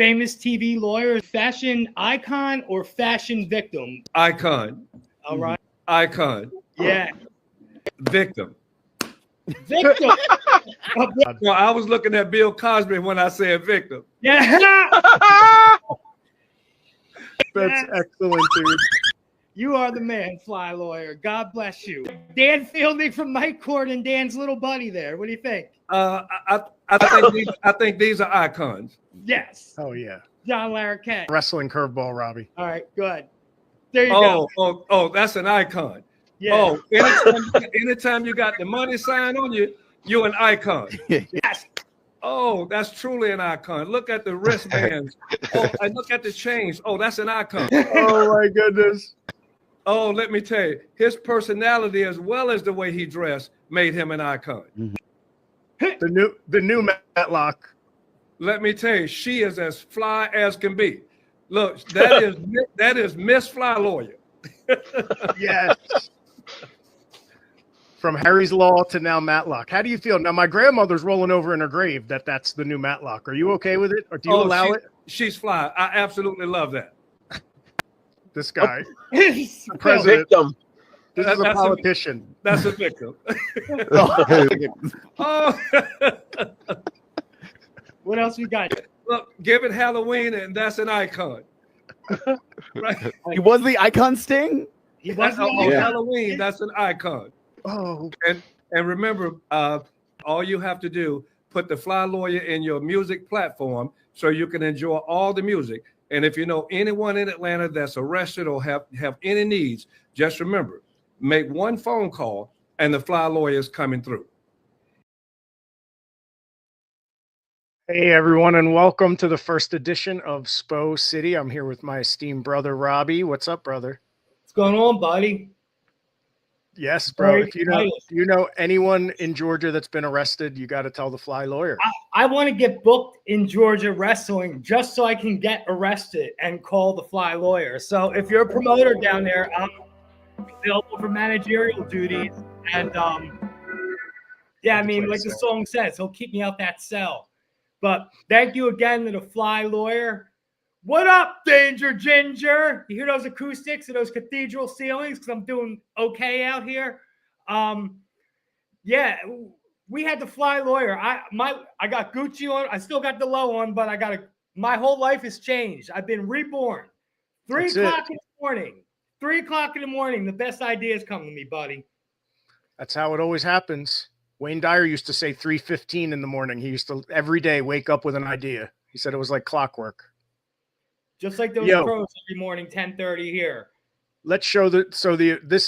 famous TV lawyer, fashion icon or fashion victim? Icon. All right. Icon. Yeah. Victim. Victim. No, I was looking at Bill Cosby when I said victim. Yeah. That's excellent, dude. You are the man, Fly Lawyer. God bless you. Dan Fielding from Night Court and Dan's little buddy there. What do you think? I think these are icons. Yes. Oh, yeah. John Larroquette. Wrestling curveball, Robbie. All right, good. There you go. Oh, that's an icon. Yeah. Oh, anytime you got the money sign on you, you're an icon. Yes. Oh, that's truly an icon. Look at the wristbands. Oh, and look at the chains. Oh, that's an icon. Oh, my goodness. Oh, let me tell you, his personality as well as the way he dressed made him an icon. The new Matlock. Let me tell you, she is as fly as can be. Look, that is Miss Fly Lawyer. Yes. From Harry's Law to now Matlock. How do you feel? Now, my grandmother's rolling over in her grave that's the new Matlock. Are you okay with it? Or do you allow it? She's fly. I absolutely love that. This guy. President. Victim. This is a politician. That's a victim. Oh. What else we got? Look, give it Halloween, and that's an icon. Right? He was the icon Sting? He was Halloween, that's an icon. Oh. And remember, all you have to do, put the Fly Lawyer in your music platform so you can enjoy all the music. And if you know anyone in Atlanta that's arrested or have any needs, just remember, make one phone call and the Fly Lawyer is coming through. Hey, everyone, and welcome to the first edition of SPO City. I'm here with my esteemed brother, Robbie. What's up, brother? What's going on, buddy? Yes, bro. If you know anyone in Georgia that's been arrested, you got to tell the Fly Lawyer. I want to get booked in Georgia wrestling just so I can get arrested and call the Fly Lawyer. So if you're a promoter down there, I'm available for managerial duties. And yeah, I mean, like the song says, he'll keep me out that cell. But thank you again to the Fly Lawyer. What up, Danger Ginger? You hear those acoustics and those cathedral ceilings? Because I'm doing okay out here. Yeah, we had the Fly Lawyer. I got Gucci on. I still got the low on, but my whole life has changed. I've been reborn. 3 o'clock in the morning. 3 o'clock in the morning. The best ideas come to me, buddy. That's how it always happens. Wayne Dyer used to say 3:15 in the morning. He used to every day wake up with an idea. He said it was like clockwork. Just like those pros every morning, 10:30 here. Let's show this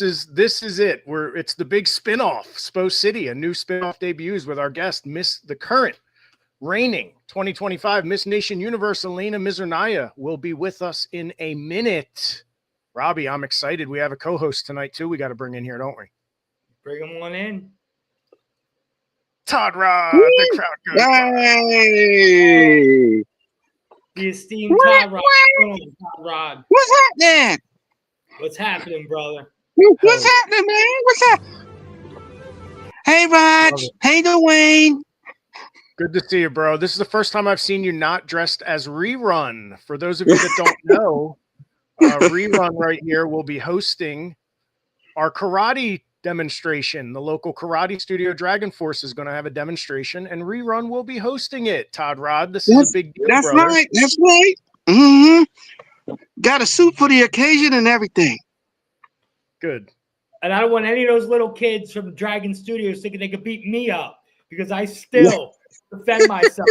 is it. It's the big spinoff, SPO City, a new spinoff debuts with our guest, the current reigning 2025 Miss Nation Universe, ELENA MIZERNAYA, will be with us in a minute. Robbie, I'm excited. We have a co-host tonight too. We got to bring in here, don't we? Bring him on in. Todd Rod, the crowd goes. Hey! The esteemed Todd Rod. What's happening? What's happening, brother? What's happening, man? What's up? Hey, Raj. Hey, Dwayne. Good to see you, bro. This is the first time I've seen you not dressed as Rerun. For those of you that don't know, Rerun right here will be hosting our karate demonstration. The local karate studio Dragon Force is going to have a demonstration, and Rerun will be hosting it. Todd Rod, this is a big deal, That's brother. right. That's right. Mm-hmm. Got a suit for the occasion and everything. Good. And I don't want any of those little kids from Dragon Studios thinking they could beat me up because I still defend myself.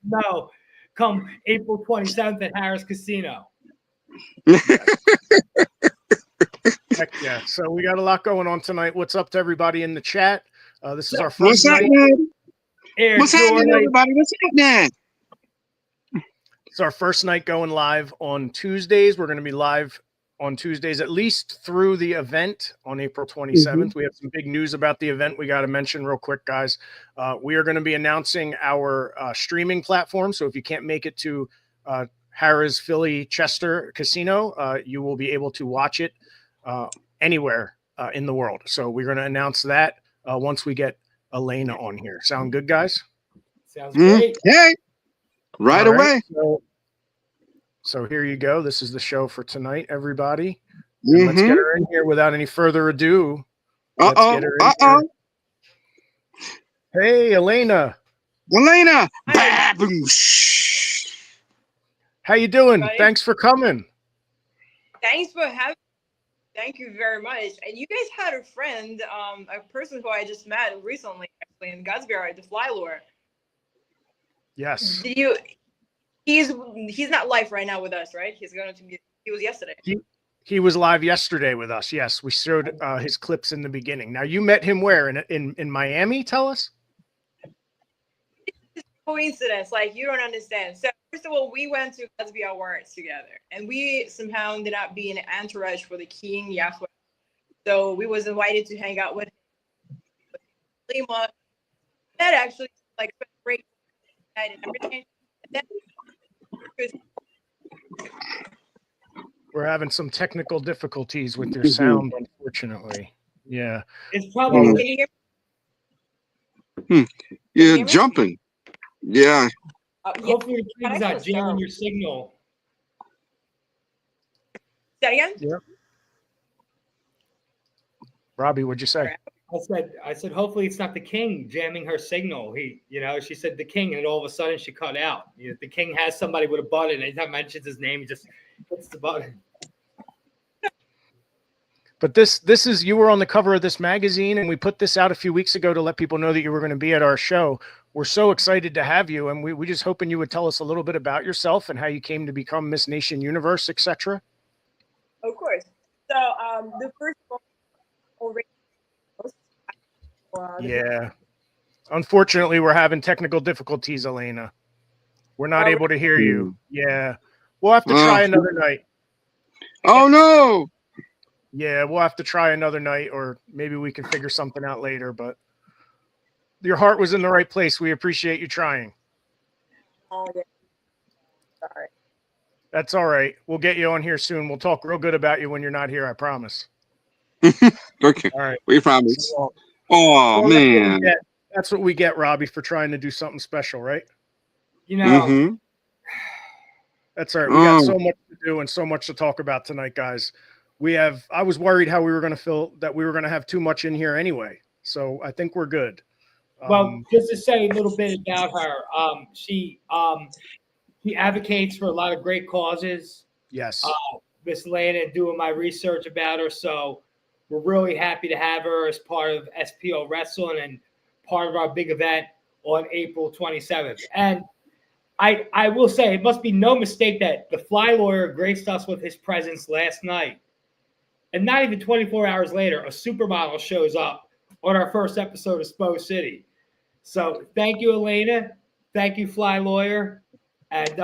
No, come April 27th at Harris Casino. Heck yeah. So we got a lot going on tonight. What's up to everybody in the chat? This is our first What's night. What's happening, everybody? What's happening? It's our first night going live on Tuesdays. We're going to be live on Tuesdays, at least through the event on April 27th. We have some big news about the event we got to mention real quick, guys. We are going to be announcing our streaming platform. So if you can't make it to Harrah's Philly Chester Casino, you will be able to watch it anywhere in the world. So we're going to announce that once we get ELENA on here. Sound good, guys? Sounds great. Hey, right away. So So here you go. This is the show for tonight, everybody. And let's get her in here without any further ado. Let's get her in here. Hey, ELENA. ELENA. How you doing? Buddy. Thanks for coming. Thanks for having me. Thank you very much. And you guys had a friend, a person who I just met recently, actually, in Godsberry, the Fly Lure. Yes. Did you? He's not live right now with us, right? He was yesterday. He was live yesterday with us. Yes, we showed his clips in the beginning. Now you met him where in Miami? Tell us. It's a coincidence, like you don't understand. So first of all, we went to Gatsby Awards together, and we somehow ended up being an entourage for the King Yahweh. So we was invited to hang out with Lima. That actually like spent a great night and everything. And then, We're having some technical difficulties with your sound, unfortunately. Yeah. It's probably can you hear me? You're jumping. Yeah. Yeah. hopefully the king's not jamming terrible. your signal. Say that again? Yeah. Robbie, what'd you say? I said, hopefully it's not the king jamming her signal. She said the king, and all of a sudden she cut out. The king has somebody with a button. Anytime mentions his name, he just hits the button. But this is, you were on the cover of this magazine, and we put this out a few weeks ago to let people know that you were going to be at our show. We're so excited to have you, and we just hoping you would tell us a little bit about yourself and how you came to become Miss Nation Universe, etc. Of course. So the first one already. Yeah. Unfortunately, we're having technical difficulties, ELENA. We're not able to hear you. Yeah. We'll have to try another night. Oh no. Yeah, we'll have to try another night, or maybe we can figure something out later, but your heart was in the right place. We appreciate you trying. Oh, yeah. Sorry. That's all right. We'll get you on here soon. We'll talk real good about you when you're not here, I promise. Okay. All right. We promise. So, Oh well, man. that's what we get, Robbie, for trying to do something special, right? That's all right. We got so much to do and so much to talk about tonight, guys. I was worried how we were going to feel that we were going to have too much in here anyway. So I think we're good. Well, just to say a little bit about her, she advocates for a lot of great causes. Yes. Miss ELENA, doing my research about her, so we're really happy to have her as part of SPO Wrestling and part of our big event on April 27th. And I will say it must be no mistake that the Fly Lawyer graced us with his presence last night. And not even 24 hours later, a supermodel shows up on our first episode of SPO City. So thank you, ELENA. Thank you, Fly Lawyer. And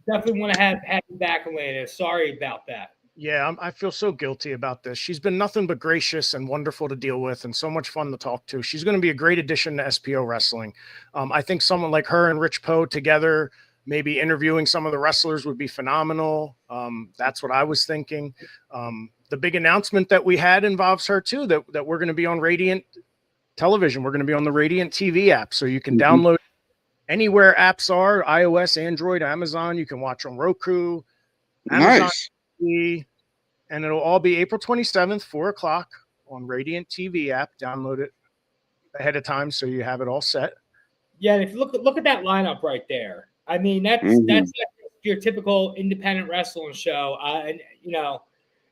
definitely want to have you back, ELENA. Sorry about that. Yeah, I feel so guilty about this. She's been nothing but gracious and wonderful to deal with and so much fun to talk to. She's going to be a great addition to SPO Wrestling. I think someone like her and Rich Poe together, maybe interviewing some of the wrestlers, would be phenomenal. That's what I was thinking. The big announcement that we had involves her too, that we're going to be on Radiant Television. We're going to be on the Radiant TV app, so you can download anywhere apps are, iOS, Android, Amazon. You can watch on Roku, Amazon TV, and it'll all be April 27th, 4:00 on Radiant TV app. Download it ahead of time so you have it all set. Yeah, and if you look at that lineup right there, I mean that's your typical independent wrestling show, and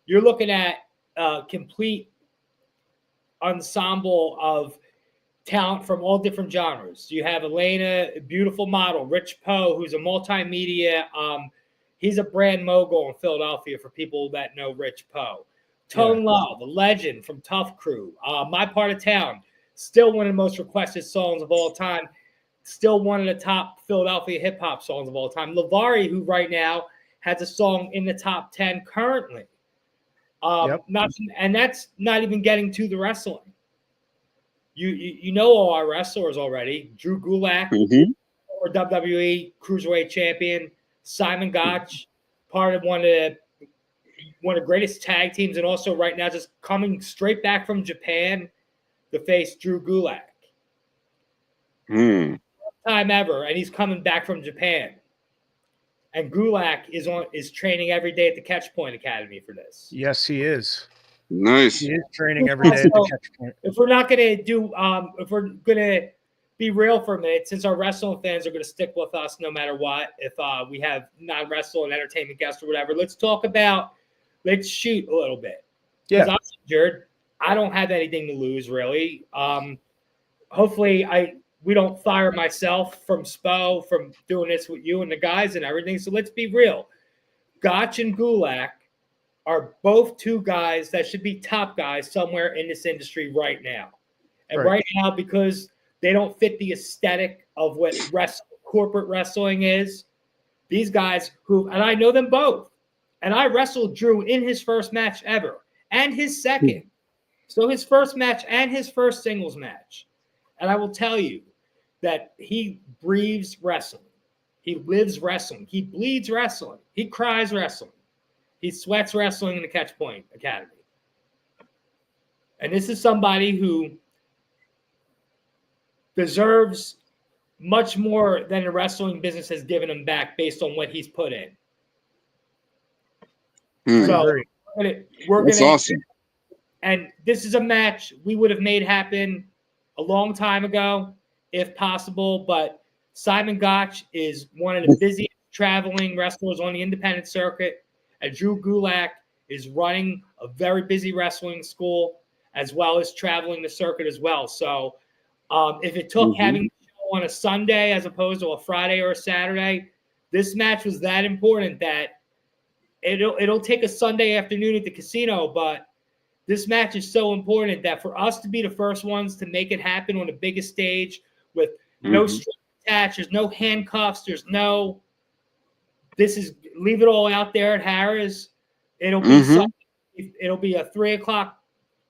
you're looking at a complete ensemble of talent from all different genres. You have ELENA, a beautiful model, Rich Poe, who's a multimedia. He's a brand mogul in Philadelphia for people that know Rich Poe. Tone Love, a legend from Tough Crew. My Part of Town, still one of the most requested songs of all time. Still one of the top Philadelphia hip hop songs of all time. Lavari, who right now has a song in the top 10 currently. And that's not even getting to the wrestling. You know all our wrestlers already. Drew Gulak, or WWE Cruiserweight Champion. Simon Gotch, part of one of the greatest tag teams, and also right now just coming straight back from Japan to face Drew Gulak. First time ever, and he's coming back from Japan. and Gulak is training every day at the Catch Point Academy for this. Yes, he is. Nice. He is training every day at the Catch Point. If we're not going to do, if we're going to be real for a minute, since our wrestling fans are going to stick with us no matter what, if we have non-wrestling entertainment guests or whatever, let's shoot a little bit. Yeah. I'm injured. I don't have anything to lose, really. Hopefully, we don't fire myself from SPO from doing this with you and the guys and everything. So let's be real. Gotch and Gulak are both two guys that should be top guys somewhere in this industry right now. And right now, because they don't fit the aesthetic of what corporate wrestling is, these guys and I know them both. And I wrestled Drew in his first match ever and his second. So his first match and his first singles match. And I will tell you that he breathes wrestling. He lives wrestling. He bleeds wrestling. He cries wrestling. He sweats wrestling in the Catch Point Academy. And this is somebody who deserves much more than the wrestling business has given him back based on what he's put in. So That's awesome. And this is a match we would have made happen a long time ago, if possible. But Simon Gotch is one of the busiest traveling wrestlers on the independent circuit. And Drew Gulak is running a very busy wrestling school as well as traveling the circuit as well. So if it took having the show on a Sunday as opposed to a Friday or a Saturday, this match was that important that it'll take a Sunday afternoon at the casino, but this match is so important that for us to be the first ones to make it happen on the biggest stage with no string attached, there's no handcuffs, leave it all out there at Harrah's. It'll be it'll be a 3 o'clock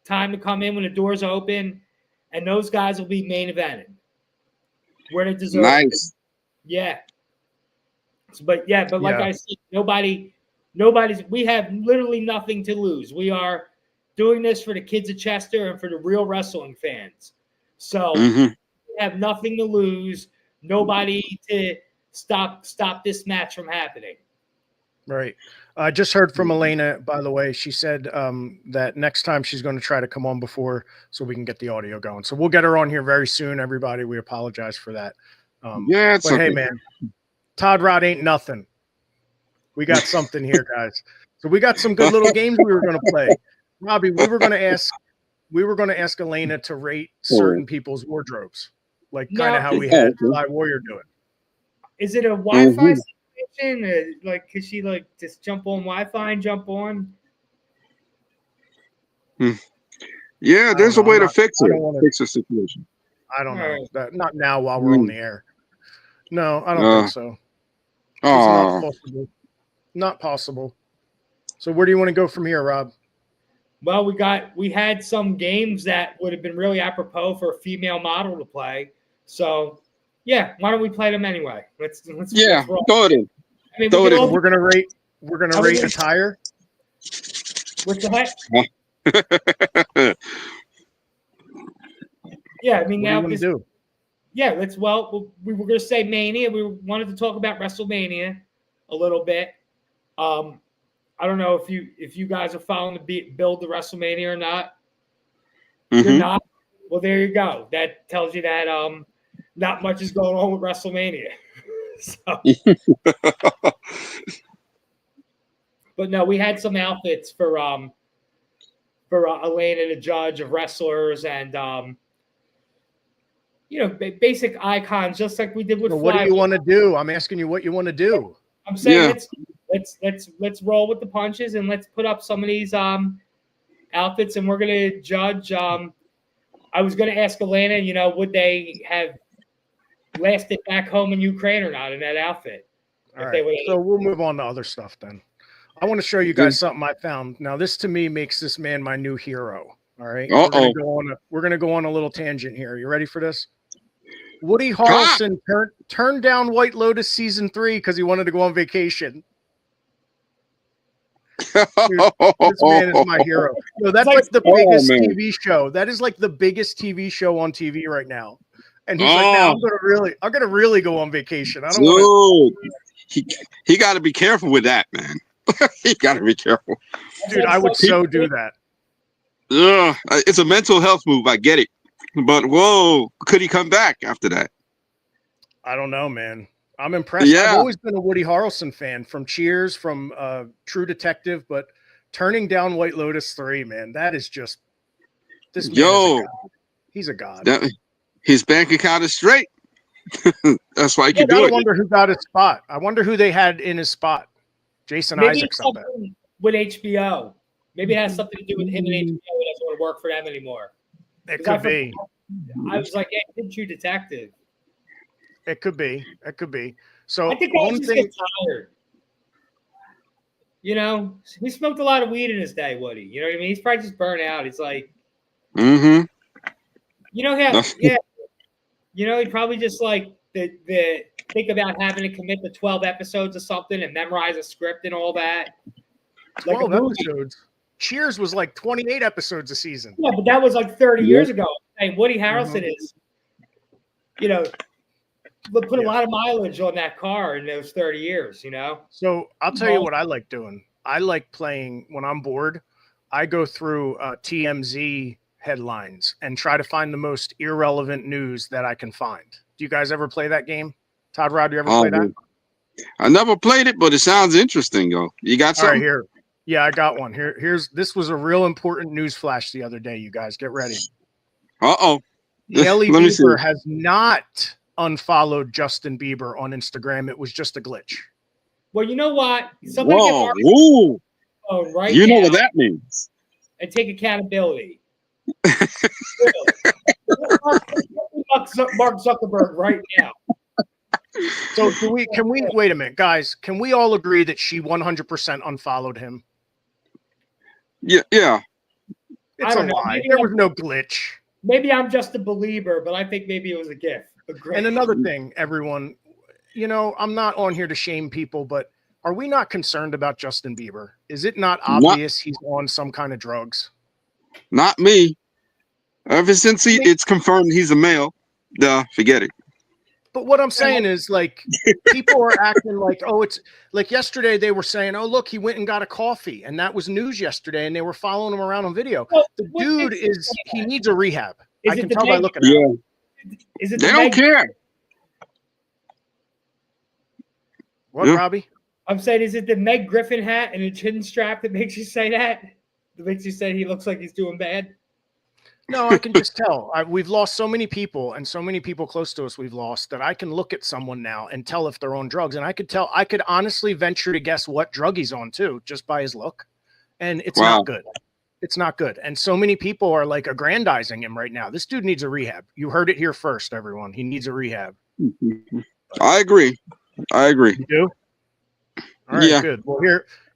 time to come in when the doors open, and those guys will be main evented where they deserve it. Yeah. But like I said, we have literally nothing to lose. We are doing this for the kids of Chester and for the real wrestling fans. So we have nothing to lose. Nobody to stop this match from happening. Right. I just heard from ELENA, by the way. She said that next time she's going to try to come on before so we can get the audio going. So we'll get her on here very soon, everybody. We apologize for that. But hey, man, Todd Rod ain't nothing. We got something here, guys. So we got some good little games we were going to play. Robbie, we were going to ask ELENA to rate certain people's wardrobes, like kind of how we had Fly Warrior do it. Is it a Wi-Fi situation? Like, could she just jump on Wi-Fi and jump on? Yeah, there's a way to fix the situation. I don't know. Not now while we're on the air. No, I don't think so. It's not possible. Not possible. So where do you want to go from here, Rob? Well, we had some games that would have been really apropos for a female model to play. So yeah, why don't we play them anyway? Let's go ahead. I mean, we're gonna rate attire. What the heck? Yeah, I mean, now we were going to say Mania. We wanted to talk about WrestleMania a little bit. I don't know if you guys are following the build to WrestleMania or not. You're not? Well, there you go. That tells you that not much is going on with WrestleMania. But no, we had some outfits for ELENA, the judge of wrestlers, and basic icons, just like we did with. What do you want to do? I'm asking you what you want to do. I'm saying let's roll with the punches and let's put up some of these outfits, and we're gonna judge. I was gonna ask ELENA, would they have lasted back home in Ukraine or not in that outfit? All right. So we'll move on to other stuff then. I want to show you guys something I found. Now, this to me makes this man my new hero. All right. We're gonna go on a little tangent here. You ready for this? Woody Harrelson turned down White Lotus season 3 because he wanted to go on vacation. Dude, this man is my hero. No, that's like the biggest TV show. That is like the biggest TV show on TV right now. And he's like, "No, I'm gonna really go on vacation. I don't want he got to be careful with that, man. He got to be careful. Dude, I would so do that. Ugh, it's a mental health move. I get it, but whoa, could he come back after that? I don't know, man. I'm impressed. Yeah. I've always been a Woody Harrelson fan, from Cheers, from True Detective, but turning down White Lotus 3, man, that is just this man is a god. He's a god. His bank account is straight. That's why he can do it. I wonder who got his spot. I wonder who they had in his spot. Jason Maybe Isaacs, it's something with HBO. Maybe it has something to do with him and HBO. He doesn't want to work for them anymore. It could be. I was like, hey, True Detective. It could be. It could be. So I think one thing, get tired. You know, he smoked a lot of weed in his day, Woody. You know what I mean? He's probably just burnt out. He's like, you know, you know, he probably just like the think about having to commit to 12 episodes of something and memorize a script and all that. 12 episodes. Cheers was like 28 episodes a season. Yeah, but that was like 30 years ago. And Woody Harrelson is, you know, put a lot of mileage on that car in those 30 years, you know? So I'll tell you what I like doing. I like playing when I'm bored. I go through TMZ headlines and try to find the most irrelevant news that I can find. Do you guys ever play that game? Todd Rod, do you ever play that? I never played it, but it sounds interesting, though. You got something? All right, here. Yeah, I got one. This was a real important news flash the other day, you guys. Get ready. Uh-oh. Hailey Bieber has not unfollowed Justin Bieber on Instagram. It was just a glitch. Well, you know what? Somebody whoa. Right you know now what that means. And take accountability. Mark Zuckerberg right now. So can we wait a minute, guys? Can we all agree that she 100% unfollowed him? Yeah. It's a lie. There was no glitch. Maybe I'm just a believer, but I think maybe it was a gift. And another thing, everyone, you know, I'm not on here to shame people, but are we not concerned about Justin Bieber? Is it not obvious he's on some kind of drugs? Not me. Ever since it's confirmed he's a male, forget it. But what I'm saying is, like, people are acting like, oh, it's like yesterday they were saying, oh, look, he went and got a coffee. And that was news yesterday. And they were following him around on video. Well, the dude he needs a rehab. I can tell by looking at him. Is it they don't care. What, Robbie? I'm saying, is it the Meg Griffin hat and the chin strap that makes you say that? That makes you say he looks like he's doing bad? No, I can just tell. We've lost so many people, and so many people close to us we've lost, that I can look at someone now and tell if they're on drugs. And I could honestly venture to guess what drug he's on too, just by his look. And it's not good. It's not good. And so many people are like aggrandizing him right now. This dude needs a rehab. You heard it here first, everyone. He needs a rehab. I agree. You do? All right, good. Well,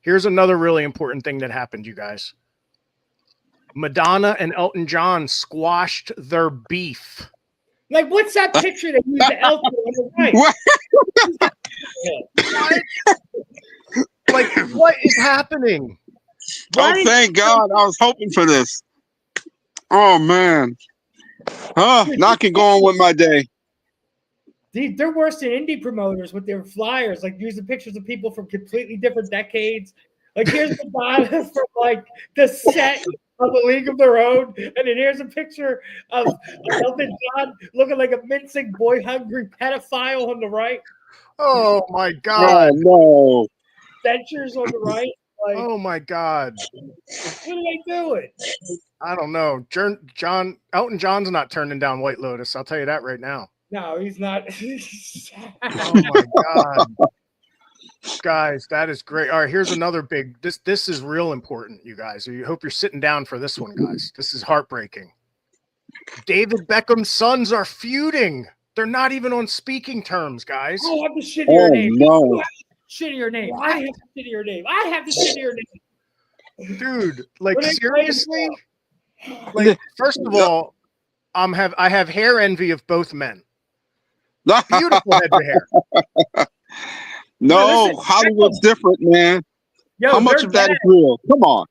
here's another really important thing that happened, you guys. Madonna and Elton John squashed their beef. Like, what's that picture that used the Elton on the right? What? Like, what is happening? Oh, thank God. I was hoping for this. Oh, man. Now I can go on with my day. They're worse than indie promoters with their flyers, like using pictures of people from completely different decades. Like, here's Madonna from, like, the set of A League of Their Own, and then here's a picture of Elton John looking like a mincing, boy-hungry pedophile on the right. Oh, my God. Oh, no. Dentures on the right. Like, oh, my God. What are they doing? I don't know. Elton John's not turning down White Lotus. I'll tell you that right now. No, he's not. Oh, my God. Guys, that is great. All right, here's another big. This is real important, you guys. I hope you're sitting down for this one, guys. This is heartbreaking. David Beckham's sons are feuding. They're not even on speaking terms, guys. I have the shittier name. No. Shittier name. I have the shittier name. I have the shittier name. Dude, like, seriously? Like, first of all, I have hair envy of both men. Beautiful head to hair. No, listen, Hollywood's different, man. How much of that is real? Come on.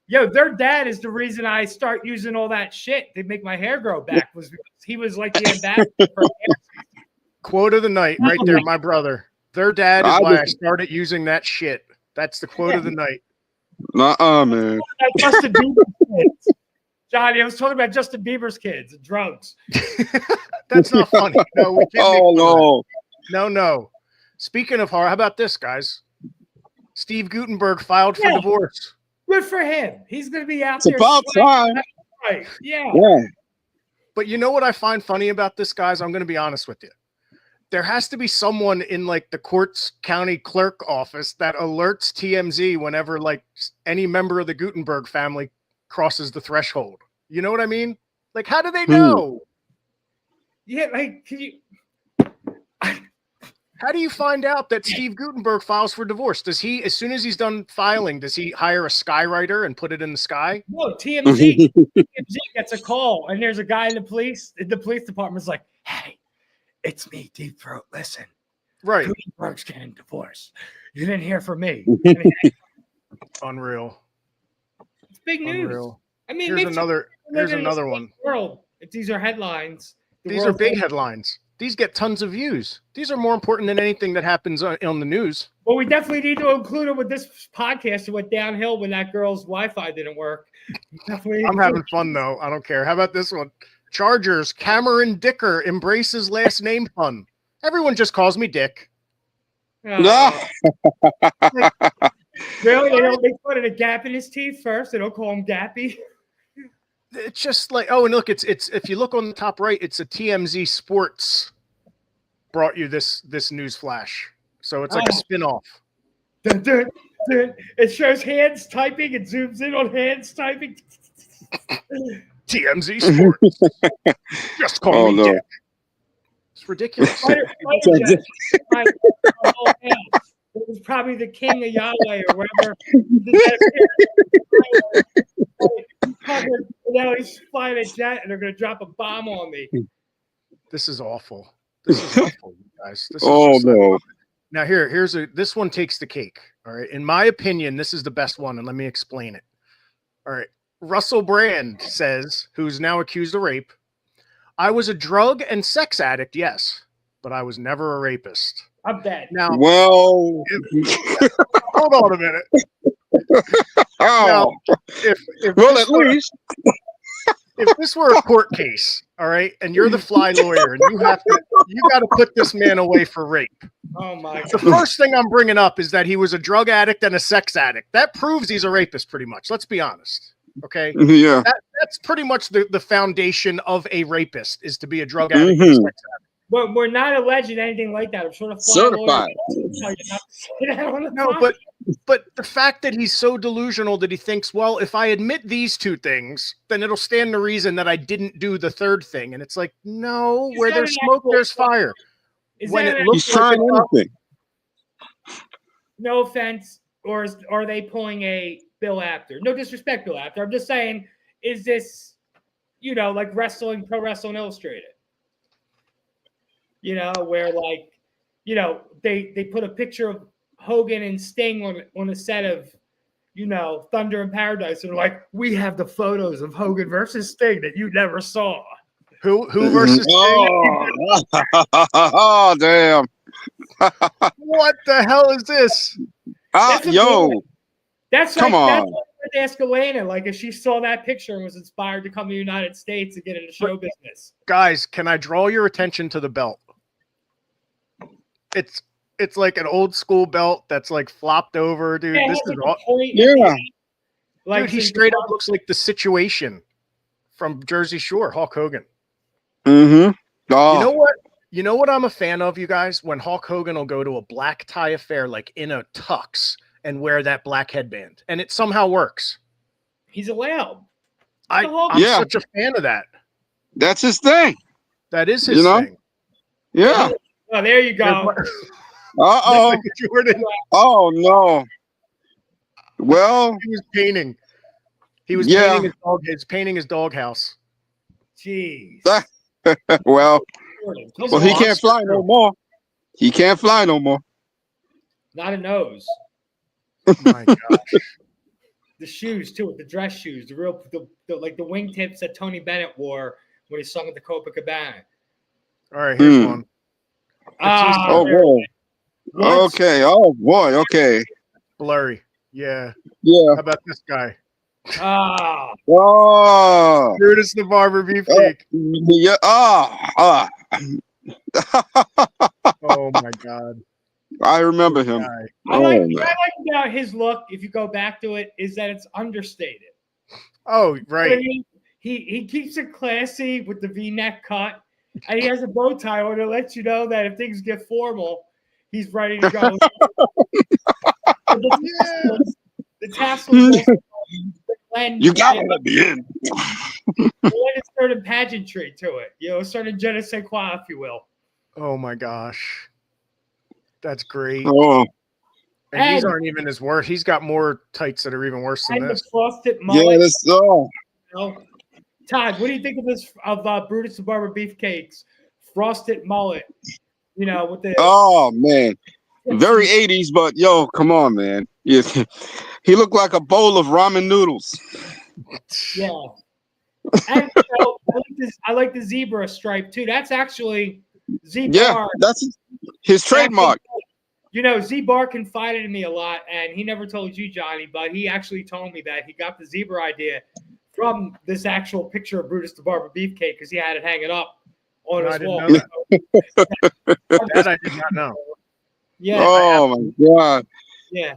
Yo, their dad is the reason I start using all that shit to make my hair grow back, was because he was like the ambassador for hair. Quote of the night right there, my brother. Their dad is I why I just- started using that shit. That's the quote of the night. Man. Justin Bieber's kids. Johnny, I was talking about Justin Bieber's kids and drugs. That's not funny. No, we can't make Oh fun of no. that. No. Speaking of horror, how about this, guys? Steve Guttenberg filed for Yeah. divorce. Good for him. He's going to be out It's there. about slanging time. that right. Yeah. Yeah. But you know what I find funny about this, guys? I'm going to be honest with you. There has to be someone in like the courts county clerk office that alerts TMZ whenever like any member of the Guttenberg family crosses the threshold. You know what I mean? Like, how do they know? Yeah, like, can you? How do you find out that Steve Guttenberg files for divorce? Does he, as soon as he's done filing, does he hire a skywriter and put it in the sky? No, TMZ. TMZ gets a call, and there's a guy in the police department's like, "Hey, it's me, Deep Throat. Listen, Right. Guttenberg's getting divorced. You didn't hear from me." Unreal. It's big news. Unreal. I mean, Here's makes you another. live Here's in this another big one. world. If these are headlines, the These are world's big like- headlines. These get tons of views. These are more important than anything that happens on the news. Well, we definitely need to include it with this podcast. It went downhill when that girl's Wi-Fi didn't work. Definitely. I'm having fun though. I don't care. How about this one? Chargers. Cameron Dicker embraces last name fun. Everyone just calls me Dick. Really? They don't make fun of the gap in his teeth first. They don't call him Gappy. It's just like, oh, and look, it's if you look on the top right, it's a TMZ Sports brought you this news flash. So it's like a spin-off. Dun, dun, dun. It shows hands typing. It zooms in on hands typing. TMZ Sports. Just call me Dick. It's ridiculous. It was probably the king of Yahweh or whatever. Now he's flying a jet and they're going to drop a bomb on me. This is awful. This is awful, you guys. This is Oh just like- no. Now this one takes the cake. All right. In my opinion, this is the best one, and let me explain it. All right. Russell Brand says, who's now accused of rape, I was a drug and sex addict, yes, but I was never a rapist. I'm dead. Now, Well, hold on a minute. oh, If well, this at were- least. if this were a court case, all right, and you're the fly lawyer, and you got to put this man away for rape. Oh my The God. first thing I'm bringing up is that he was a drug addict and a sex addict. That proves he's a rapist, pretty much. Let's be honest. Okay, Yeah. that's pretty much the foundation of a rapist is to be a drug addict. And a Mhm. sex addict. But we're not alleging anything like that. I'm sure the fly Certified. lawyer tell you not to say that on the No, podcast. but the fact that he's so delusional that he thinks, well, if I admit these two things, then it'll stand to reason that I didn't do the third thing. And it's like, no, He's where got there's an smoke, actual- there's fire. Is when that it an looks He's actual- trying anything. no offense, or are they pulling a Bill Apter? No disrespect, Bill Apter. I'm just saying, is this, like wrestling, Pro Wrestling Illustrated? Where like, they put a picture of Hogan and Sting on a set of, Thunder in Paradise, and they're like, we have the photos of Hogan versus Sting that you never saw. Who versus Sting? Oh, oh damn. What the hell is this? It's a Yo, That's Come like, on. That's like ask ELENA, like if she saw that picture and was inspired to come to the United States and get into show business. Guys, can I draw your attention to the belt? It's like an old school belt that's like flopped over, dude. Yeah, This it's is like a point at Yeah. the end. Like dude, he so straight up looks like the Situation from Jersey Shore, Hulk Hogan. mm-hmm. Oh, You know what? You know what I'm a fan of, you guys? When Hulk Hogan will go to a black tie affair, like in a tux, and wear that black headband, and it somehow works. he's allowed. I'm Yeah. such a fan of that. that's his thing. That is his You know? thing. Yeah. Oh, there you go. Uh-oh. Jordan, Oh, no. Well, he was painting. He was Yeah. painting his doghouse. Jeez. well, Jordan, well, he can't fly no more. He can't fly no more. Not a nose. My God. The shoes too, the dress shoes, the like the wingtips that Tony Bennett wore when he sung at the Copacabana. All right, here's Hmm. one. Ah, Oh, there- whoa. Once, Okay. Oh boy. Okay. Blurry. Yeah. Yeah. How about this guy? ah, Oh. Brutus the Barber Beefcake. Yeah. Ah. Oh my God. I remember This him. guy. I like Oh what man. I like about his look. If you go back to it, is that it's understated. Oh, You know what I right. mean? He keeps it classy with the V-neck cut, and he has a bow tie on to let you know that if things get formal, he's ready to go. The tassels also lend You gotta let me in. a certain pageantry to it, a certain je ne sais quoi, if you will. Oh my gosh. That's great. Oh And these And- aren't even his worst. He's got more tights that are even worse than And this. the frosted yeah. mullet. That's oh. Todd, what do you think of this of Brutus the Barber Beefcake's frosted mullet? With the Oh man. Very 80s, but yo, come on, man. Yeah. He looked like a bowl of ramen noodles. yeah. And I like the zebra stripe too. That's actually Z Yeah, Bar. that's his trademark. Z Bar confided in me a lot, and he never told you, Johnny, but he actually told me that he got the zebra idea from this actual picture of Brutus the Barber Beefcake because he had it hanging up on No, his I didn't wall. know that. That I did not know. Yeah, Oh my god. yeah.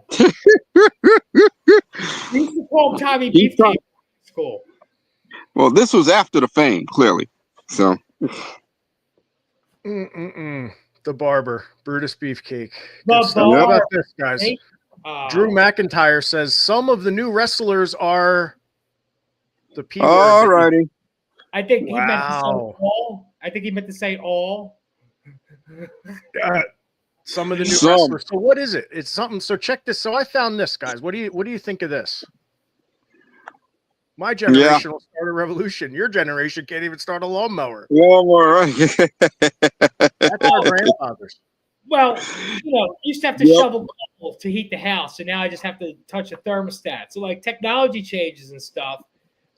We used to call him Tommy He's Beefcake in school. Well, this was after the fame, clearly. So The Barber, Brutus Beefcake. The Good stuff. How Barber. about this, guys? Drew McIntyre says some of the new wrestlers are the P word. all righty. I think he meant to say Wow. all. I think he meant to say all. Some of the new Some. wrestlers. So what is it? It's something. So check this. So I found this, guys. What do you think of this? My generation will start a revolution. Your generation can't even start a lawnmower. Lawnmower, right? That's our grandfathers. Well, you used to have to Yep. shovel coal to heat the house, and now I just have to touch a thermostat. So like technology changes and stuff.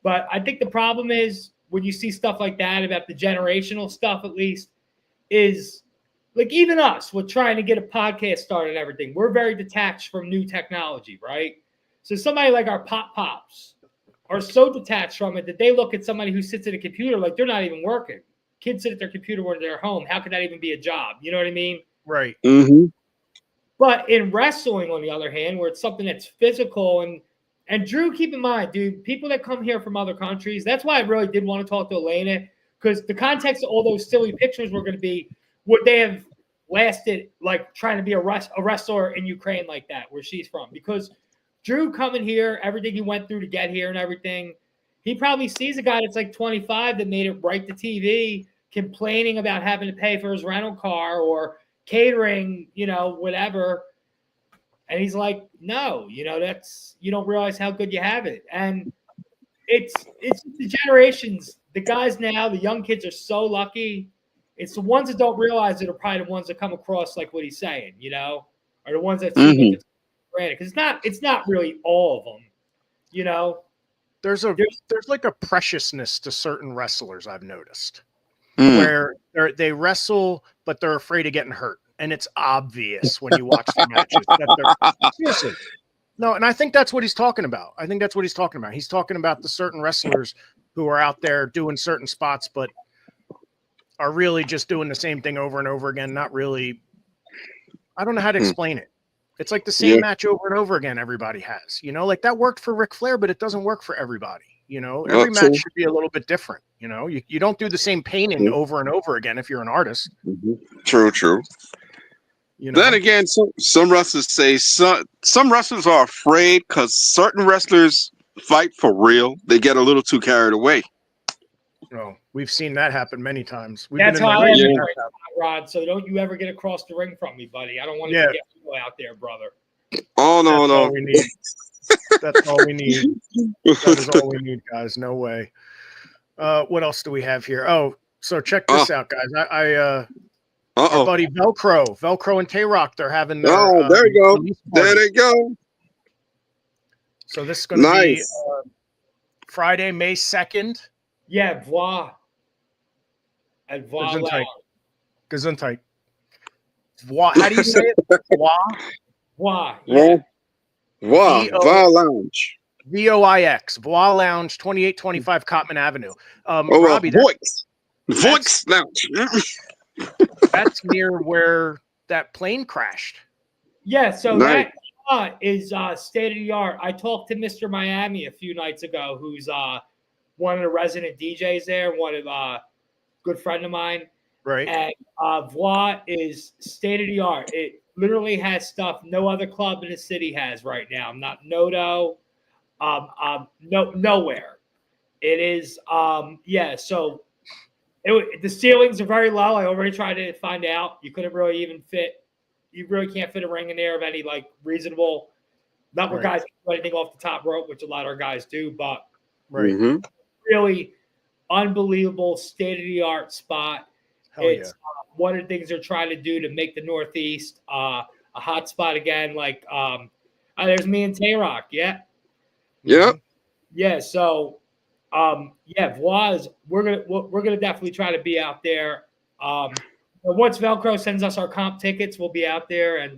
But I think the problem is when you see stuff like that about the generational stuff, at least, is like even us, we're trying to get a podcast started and everything. We're very detached from new technology, right? So somebody like our pops are so detached from it that they look at somebody who sits at a computer like they're not even working. Kids sit at their computer when they're home. How could that even be a job? You know what I mean? Right. Mm-hmm. But in wrestling, on the other hand, where it's something that's physical and Drew, keep in mind, dude, people that come here from other countries, that's why I really did want to talk to ELENA, because the context of all those silly pictures were going to be, would they have lasted like trying to be a wrestler in Ukraine like that, where she's from? Because Drew coming here, everything he went through to get here and everything, he probably sees a guy that's like 25 that made it right to TV, complaining about having to pay for his rental car or catering, whatever. And he's like, no, that's, you don't realize how good you have it. And it's the generations, the guys now, the young kids are so lucky. It's the ones that don't realize it are probably the ones that come across like what he's saying, are the ones that see what it's granted. Because it's not really all of them, There's like a preciousness to certain wrestlers I've noticed Mm. where they wrestle, but they're afraid of getting hurt. And it's obvious when you watch the matches that they're seriously. No, and I think that's what he's talking about. He's talking about the certain wrestlers who are out there doing certain spots, but are really just doing the same thing over and over again. Not really. I don't know how to explain it. It's like the same match over and over again. Everybody has, like that worked for Ric Flair, but it doesn't work for everybody. Every match should be a little bit different. You don't do the same painting over and over again if you're an artist. True. Then again, some wrestlers say some wrestlers are afraid because certain wrestlers fight for real. They get a little too carried away. Oh, we've seen that happen many times. That's how I am, Rod. So don't you ever get across the ring from me, buddy. I don't want to get you out there, brother. Oh no, That's all we need. That's all we need. That is all we need, guys. No way. What else do we have here? Oh, so check this out, guys. Our buddy Velcro and Tay-Rock, they're having their there you go. There they go. So this is going to be Friday, May 2nd. Yeah, Gesundheit. Gesundheit. How do you say it? Why? Yeah. Wow. V-O- VA Lounge. VOIX, Voix Lounge, 2825 Cotman Avenue. Oh, Robbie, Voix Lounge. that's near where that plane crashed. Yeah, so Nice. that spot is state of the art. I talked to Mr. Miami a few nights ago, who's one of the resident DJs there, one of good friend of mine. Right. And Voix is state of the art. It literally has stuff no other club in the city has right now. Not Noto, nowhere. It is so the ceilings are very low. I already tried to find out. You couldn't really even fit. You really can't fit a ring in there of any like reasonable. Not where guys can do anything off the top rope, which a lot of our guys do, but really unbelievable state of the art spot. It's one of the things they're trying to do to make the Northeast a hot spot again. Like there's me and Tay-Rock, yeah. So Voix, we're gonna definitely try to be out there. Once Velcro sends us our comp tickets, we'll be out there. And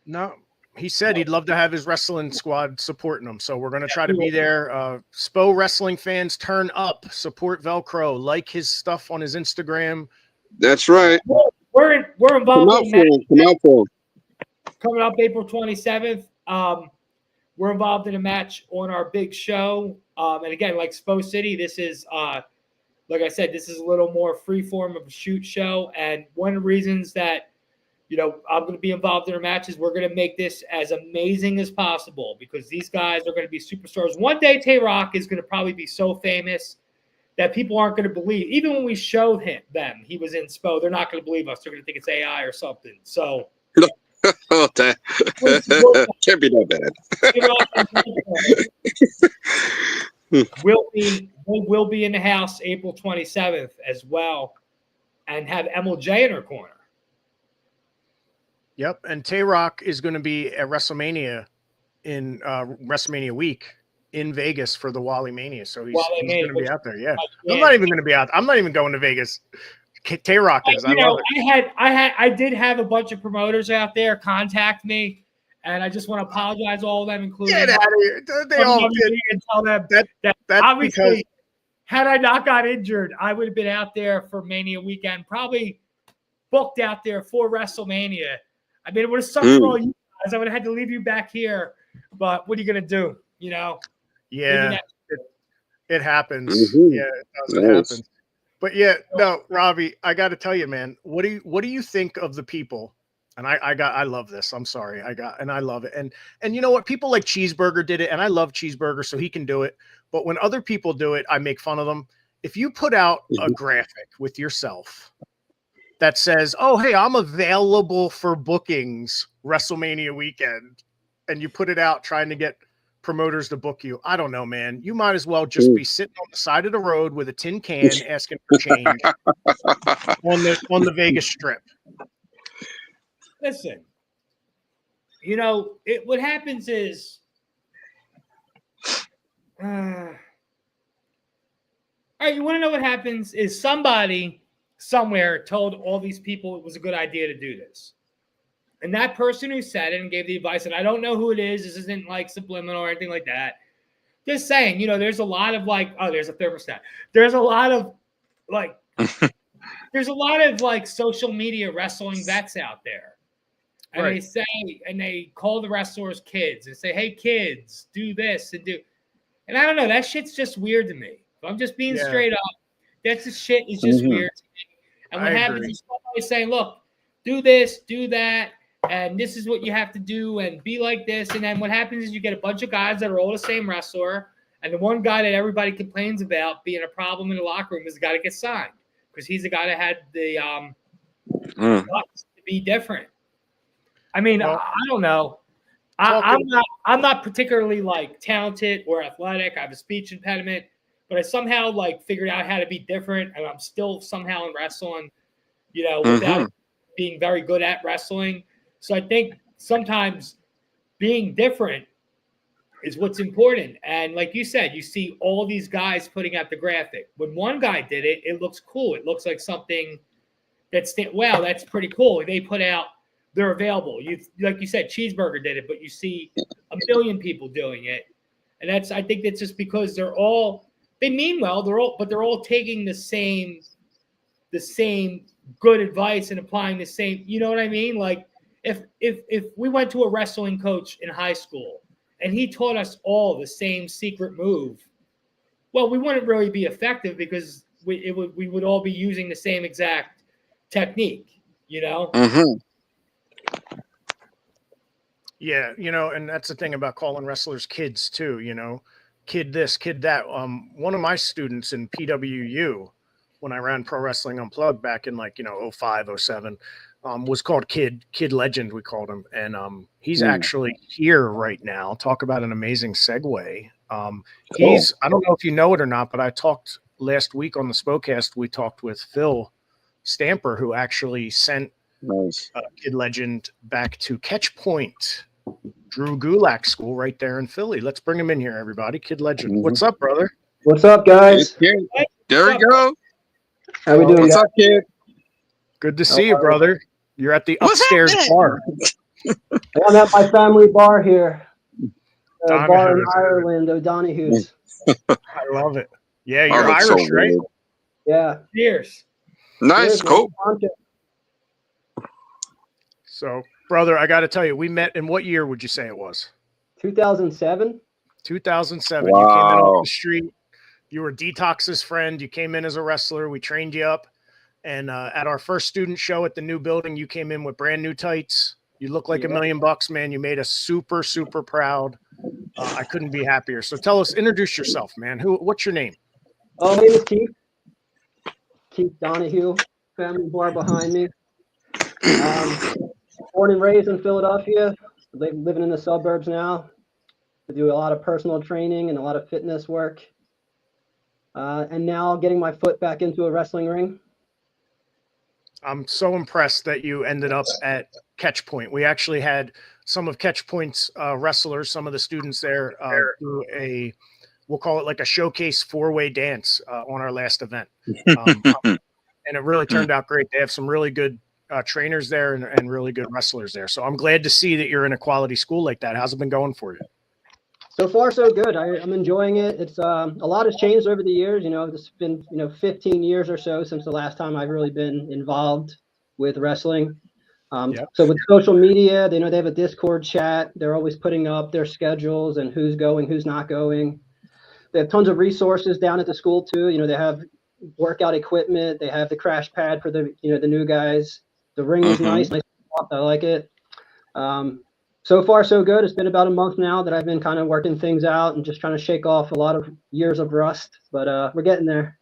no, he said he'd love to have his wrestling squad supporting him, so we're gonna try to be there. SPO wrestling fans, turn up, support Velcro, like his stuff on his Instagram. That's right. We're involved Coming up April 27th. We're involved in a match on our big show. And again, like SPO City, this is like I said, this is a little more free form of a shoot show. And one of the reasons that I'm going to be involved in our matches, we're going to make this as amazing as possible because these guys are going to be superstars. One day, Tay-Rock is going to probably be so famous that people aren't going to believe. Even when we show them he was in SPO, they're not going to believe us. They're going to think it's AI or something. So that can't be that bad. We'll be in the house April 27th as well, and have MLJ in her corner. Yep, and Tay-Rock is going to be at WrestleMania in WrestleMania week in Vegas for the Wally Mania, so he's going to be out there. Yeah, I'm not even going to be out. I'm not even going to Vegas. Tay-Rock is. I love it. I did have a bunch of promoters out there contact me, and I just want to apologize to all of them, including. Get out of here! They all did. And tell them that obviously, because had I not got injured, I would have been out there for Mania weekend, probably booked out there for WrestleMania. I mean, it would have sucked for all you guys. I would have had to leave you back here, but what are you going to do? Yeah, it happens. Yeah, it happens. But yeah, no, Robbie, I got to tell you, man, what do you think of the people? And I love this. I'm sorry. I love it. And you know what? People like Cheeseburger did it, and I love Cheeseburger, so he can do it. But when other people do it, I make fun of them. If you put out a graphic with yourself that says, "Oh, hey, I'm available for bookings WrestleMania weekend," and you put it out trying to get promoters to book you, I don't know, man. You might as well just be sitting on the side of the road with a tin can asking for change on the Vegas Strip. Listen, what happens is, all right, you want to know what happens is somebody somewhere told all these people it was a good idea to do this. And that person who said it and gave the advice, and I don't know who it is. This isn't like subliminal or anything like that. Just saying, there's a lot of like, oh, there's a thermostat. There's a lot of like, social media wrestling vets out there. And they say, and they call the wrestlers kids and say, hey, kids, do this and do. And I don't know. That shit's just weird to me. If I'm just being straight up. That's the shit is just weird to me. And what happens is somebody saying, look, do this, do that. And this is what you have to do and be like this. And then what happens is you get a bunch of guys that are all the same wrestler. And the one guy that everybody complains about being a problem in the locker room is the guy that gets signed because he's the guy that had the guts to be different. I mean, I don't know. I'm not particularly like talented or athletic. I have a speech impediment, but I somehow like figured out how to be different. And I'm still somehow in wrestling, without being very good at wrestling. So I think sometimes being different is what's important. And like you said, you see all these guys putting out the graphic. When one guy did it, it looks cool. It looks like something that's pretty cool. They put out they're available. You like you said, Cheeseburger did it, but you see a million people doing it, and I think that's just because they mean well. They're all taking the same good advice and applying the same. You know what I mean? Like if we went to a wrestling coach in high school and he taught us all the same secret move, well, we wouldn't really be effective because we would all be using the same exact technique, you know? Mm-hmm. Yeah, and that's the thing about calling wrestlers kids too, kid this, kid that. One of my students in PWU, when I ran Pro Wrestling Unplugged back in 05, 07, was called Kid Legend, we called him. And he's actually here right now. Talk about an amazing segue. I don't know if you know it or not, but I talked last week on the Spokecast, we talked with Phil Stamper, who actually sent Kid Legend back to Catch Point, Drew Gulak School right there in Philly. Let's bring him in here, everybody. Kid Legend. Mm-hmm. What's up, brother? What's up, guys? There we go. How we doing? What's up, kid? Good to see you, brother. You're at the upstairs bar. I'm at my family bar here. Bar in Donahue's. Ireland, O'Donoghue's. I love it. Yeah, you're Irish, so right? weird. Yeah. Cheers. Nice, cool. So, brother, I got to tell you, we met in what year would you say it was? 2007. 2007. Wow. You came in off the street. You were Detox's friend. You came in as a wrestler. We trained you up. And at our first student show at the new building, you came in with brand new tights. You look like $1 million, man. You made us super, super proud. I couldn't be happier. So introduce yourself, man. What's your name? Oh, my name is Keith. Keith Donahue. Family bar behind me. Born and raised in Philadelphia. Living in the suburbs now. I do a lot of personal training and a lot of fitness work. And now getting my foot back into a wrestling ring. I'm so impressed that you ended up at Catch Point. We actually had some of Catch Point's wrestlers, some of the students there, do we'll call it like a showcase 4-way dance on our last event. And it really turned out great. They have some really good trainers there and really good wrestlers there. So I'm glad to see that you're in a quality school like that. How's it been going for you? So far, so good. I'm enjoying it. It's a lot has changed over the years. It's been 15 years or so since the last time I've really been involved with wrestling. So with social media, they have a Discord chat. They're always putting up their schedules and who's going, who's not going. They have tons of resources down at the school too. They have workout equipment. They have the crash pad for the the new guys. The ring is nice. I like it. So far, so good. It's been about a month now that I've been kind of working things out and just trying to shake off a lot of years of rust, but we're getting there.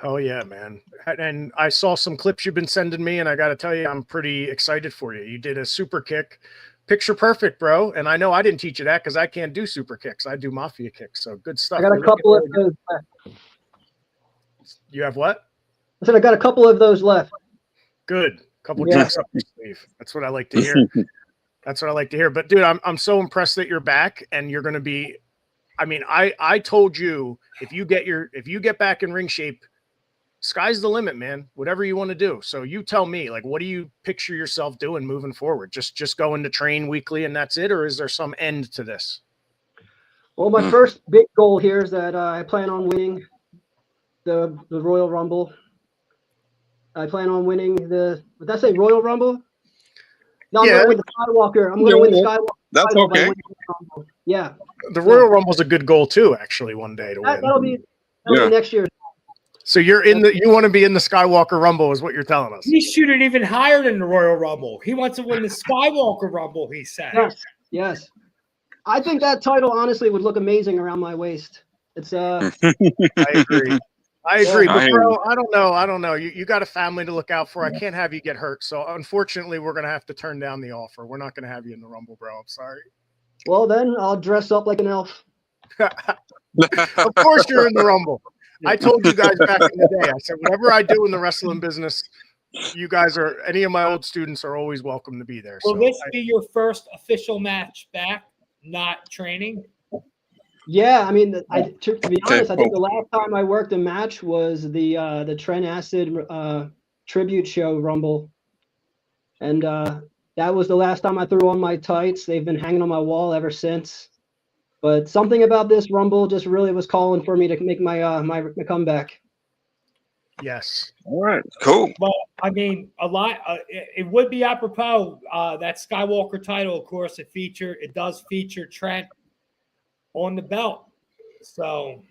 Oh yeah, man. And I saw some clips you've been sending me, and I got to tell you, I'm pretty excited for you. You did a super kick, picture perfect, bro. And I know I didn't teach you that because I can't do super kicks. I do mafia kicks. So good stuff. I got a couple of those left. You have what? I said I got a couple of those left. Good. Couple tricks up your sleeve. That's what I like to hear. That's what I like to hear. But dude, I'm so impressed that you're back and you're going to be. I mean, I told you if you get back in ring shape, sky's the limit, man. Whatever you want to do. So you tell me, like, what do you picture yourself doing moving forward? Just going to train weekly and that's it, or is there some end to this? Well, my first big goal here is that I plan on winning the Royal Rumble. I plan on winning did I say Royal Rumble? No, I'm going to win the Skywalker. I'm going to win the Skywalker. That's okay. Yeah. The Royal Rumble's a good goal too, actually, one day to win. That'll be next year. So you want to be in the Skywalker Rumble is what you're telling us. He's shooting even higher than the Royal Rumble. He wants to win the Skywalker Rumble, he said. Yes. I think that title honestly would look amazing around my waist. It's I agree. But bro, I don't know. You got a family to look out for. I can't have you get hurt. So unfortunately, we're going to have to turn down the offer. We're not going to have you in the Rumble, bro. I'm sorry. Well, then I'll dress up like an elf. Of course you're in the Rumble. I told you guys back in the day, I said, whatever I do in the wrestling business, you guys any of my old students are always welcome to be there. Will this be your first official match back, not training? Yeah, I mean, to be honest, I think the last time I worked a match was the Trent Acid tribute show Rumble, and that was the last time I threw on my tights. They've been hanging on my wall ever since. But something about this Rumble just really was calling for me to make my my comeback. Yes. All right. Cool. Well, I mean, a lot. It would be apropos that Skywalker title, of course. It does feature Trent on the belt. So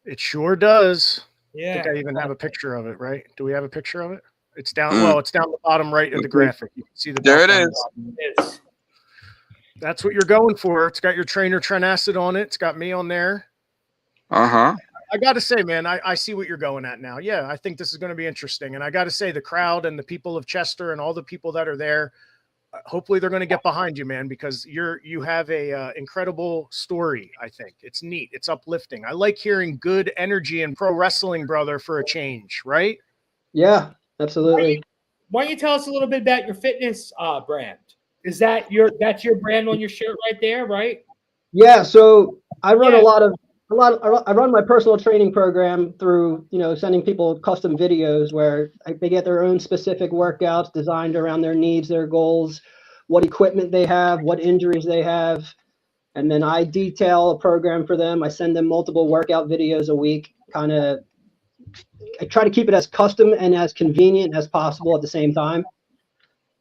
it sure does. Yeah. I think I even have a picture of it, right? Do we have a picture of it? It's down. Well, it's down the bottom right of the graphic. You can see the. There it is. It is. That's what you're going for. It's got your trainer Trent Acid on it. It's got me on there. Uh-huh. I got to say, man, I see what you're going at now. Yeah, I think this is going to be interesting. And I got to say, the crowd and the people of Chester and all the people that are there, hopefully they're going to get behind you, man, because you have a incredible story. I think it's neat. It's uplifting. I like hearing good energy in pro wrestling, brother, for a change, right? Yeah, absolutely. Why don't you tell us a little bit about your fitness brand? Is that's your brand on your shirt right there, right? Yeah. So I run I run my personal training program through, sending people custom videos where they get their own specific workouts designed around their needs, their goals, what equipment they have, what injuries they have. And then I detail a program for them. I send them multiple workout videos a week. I try to keep it as custom and as convenient as possible at the same time.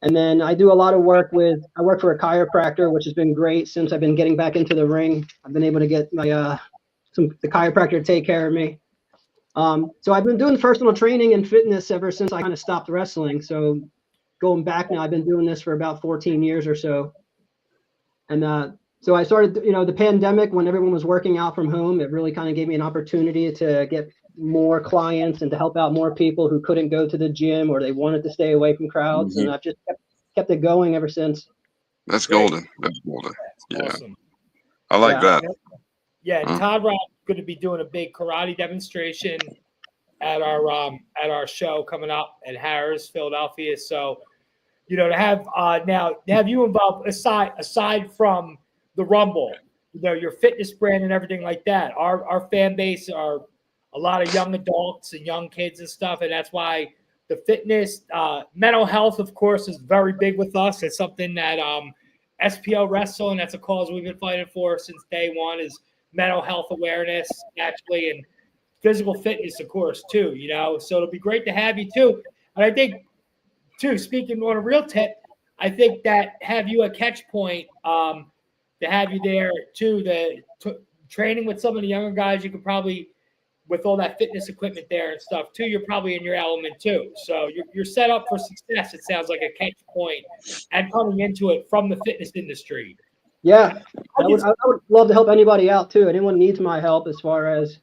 And then I do a lot of work I work for a chiropractor, which has been great since I've been getting back into the ring. I've been able to get my the chiropractor to take care of me. So I've been doing personal training and fitness ever since I kind of stopped wrestling. So going back now, I've been doing this for about 14 years or so. And so I started, the pandemic, when everyone was working out from home, it really kind of gave me an opportunity to get more clients and to help out more people who couldn't go to the gym or they wanted to stay away from crowds. And I've just kept it going ever since. That's golden. That's golden. Yeah. Awesome. I like that. Yeah, Todd Rock's going to be doing a big karate demonstration at our show coming up at Harris, Philadelphia. So, to have you involved aside from the Rumble, your fitness brand and everything like that. Our fan base are a lot of young adults and young kids and stuff, and that's why the fitness, mental health, of course, is very big with us. It's something that SPO Wrestling, that's a cause we've been fighting for since day one, is mental health awareness, naturally, and physical fitness, of course, too, So it'll be great to have you, too. And I think, too, speaking on a real tip, I think that have you at Catch Point, to have you there, too, training with some of the younger guys, you could probably, with all that fitness equipment there and stuff, too, you're probably in your element, too. So you're set up for success, it sounds like, at Catch Point, and coming into it from the fitness industry. Yeah, I would love to help anybody out too. Anyone needs my help as far as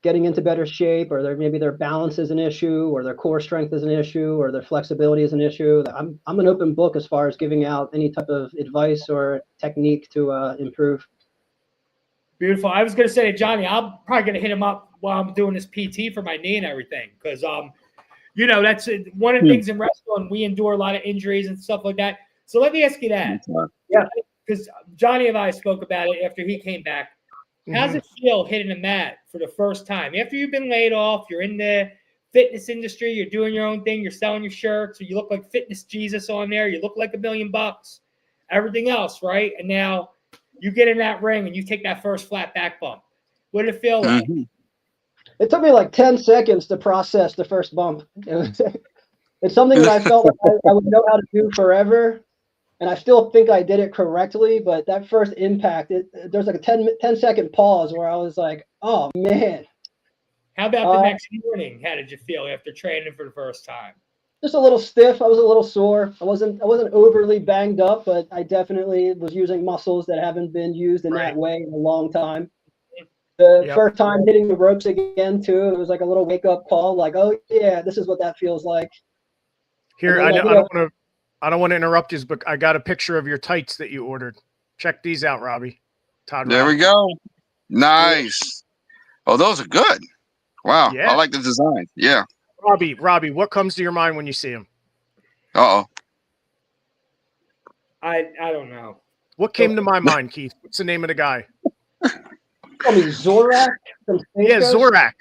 getting into better shape, or maybe their balance is an issue, or their core strength is an issue, or their flexibility is an issue. I'm an open book as far as giving out any type of advice or technique to improve. Beautiful. I was going to say to Johnny, I'm probably going to hit him up while I'm doing this PT for my knee and everything, because that's one of the things in wrestling. We endure a lot of injuries and stuff like that. So let me ask you that. Yeah. Because Johnny and I spoke about it after he came back. How does it feel hitting the mat for the first time? After you've been laid off, you're in the fitness industry, you're doing your own thing, you're selling your shirts, you look like Fitness Jesus on there, you look like $1 million, everything else, right? And now you get in that ring and you take that first flat back bump. What did it feel like? It took me like 10 seconds to process the first bump. It's something that I felt like I would know how to do forever. And I still think I did it correctly, but that first impact, there's like a 10-second pause where I was like, oh, man. How about the next morning? How did you feel after training for the first time? Just a little stiff. I was a little sore. I wasn't overly banged up, but I definitely was using muscles that haven't been used in that way in a long time. The first time hitting the ropes again, too, it was like a little wake-up call, like, oh, yeah, this is what that feels like. Here, I don't want to interrupt you, but I got a picture of your tights that you ordered. Check these out, Robbie. Todd. There we go. Nice. Oh, those are good. Wow. Yeah. I like the design. Yeah. Robbie, what comes to your mind when you see them? Uh-oh. I don't know. What came to my mind, Keith? What's the name of the guy? Call me Zorak. Yeah, Zorak.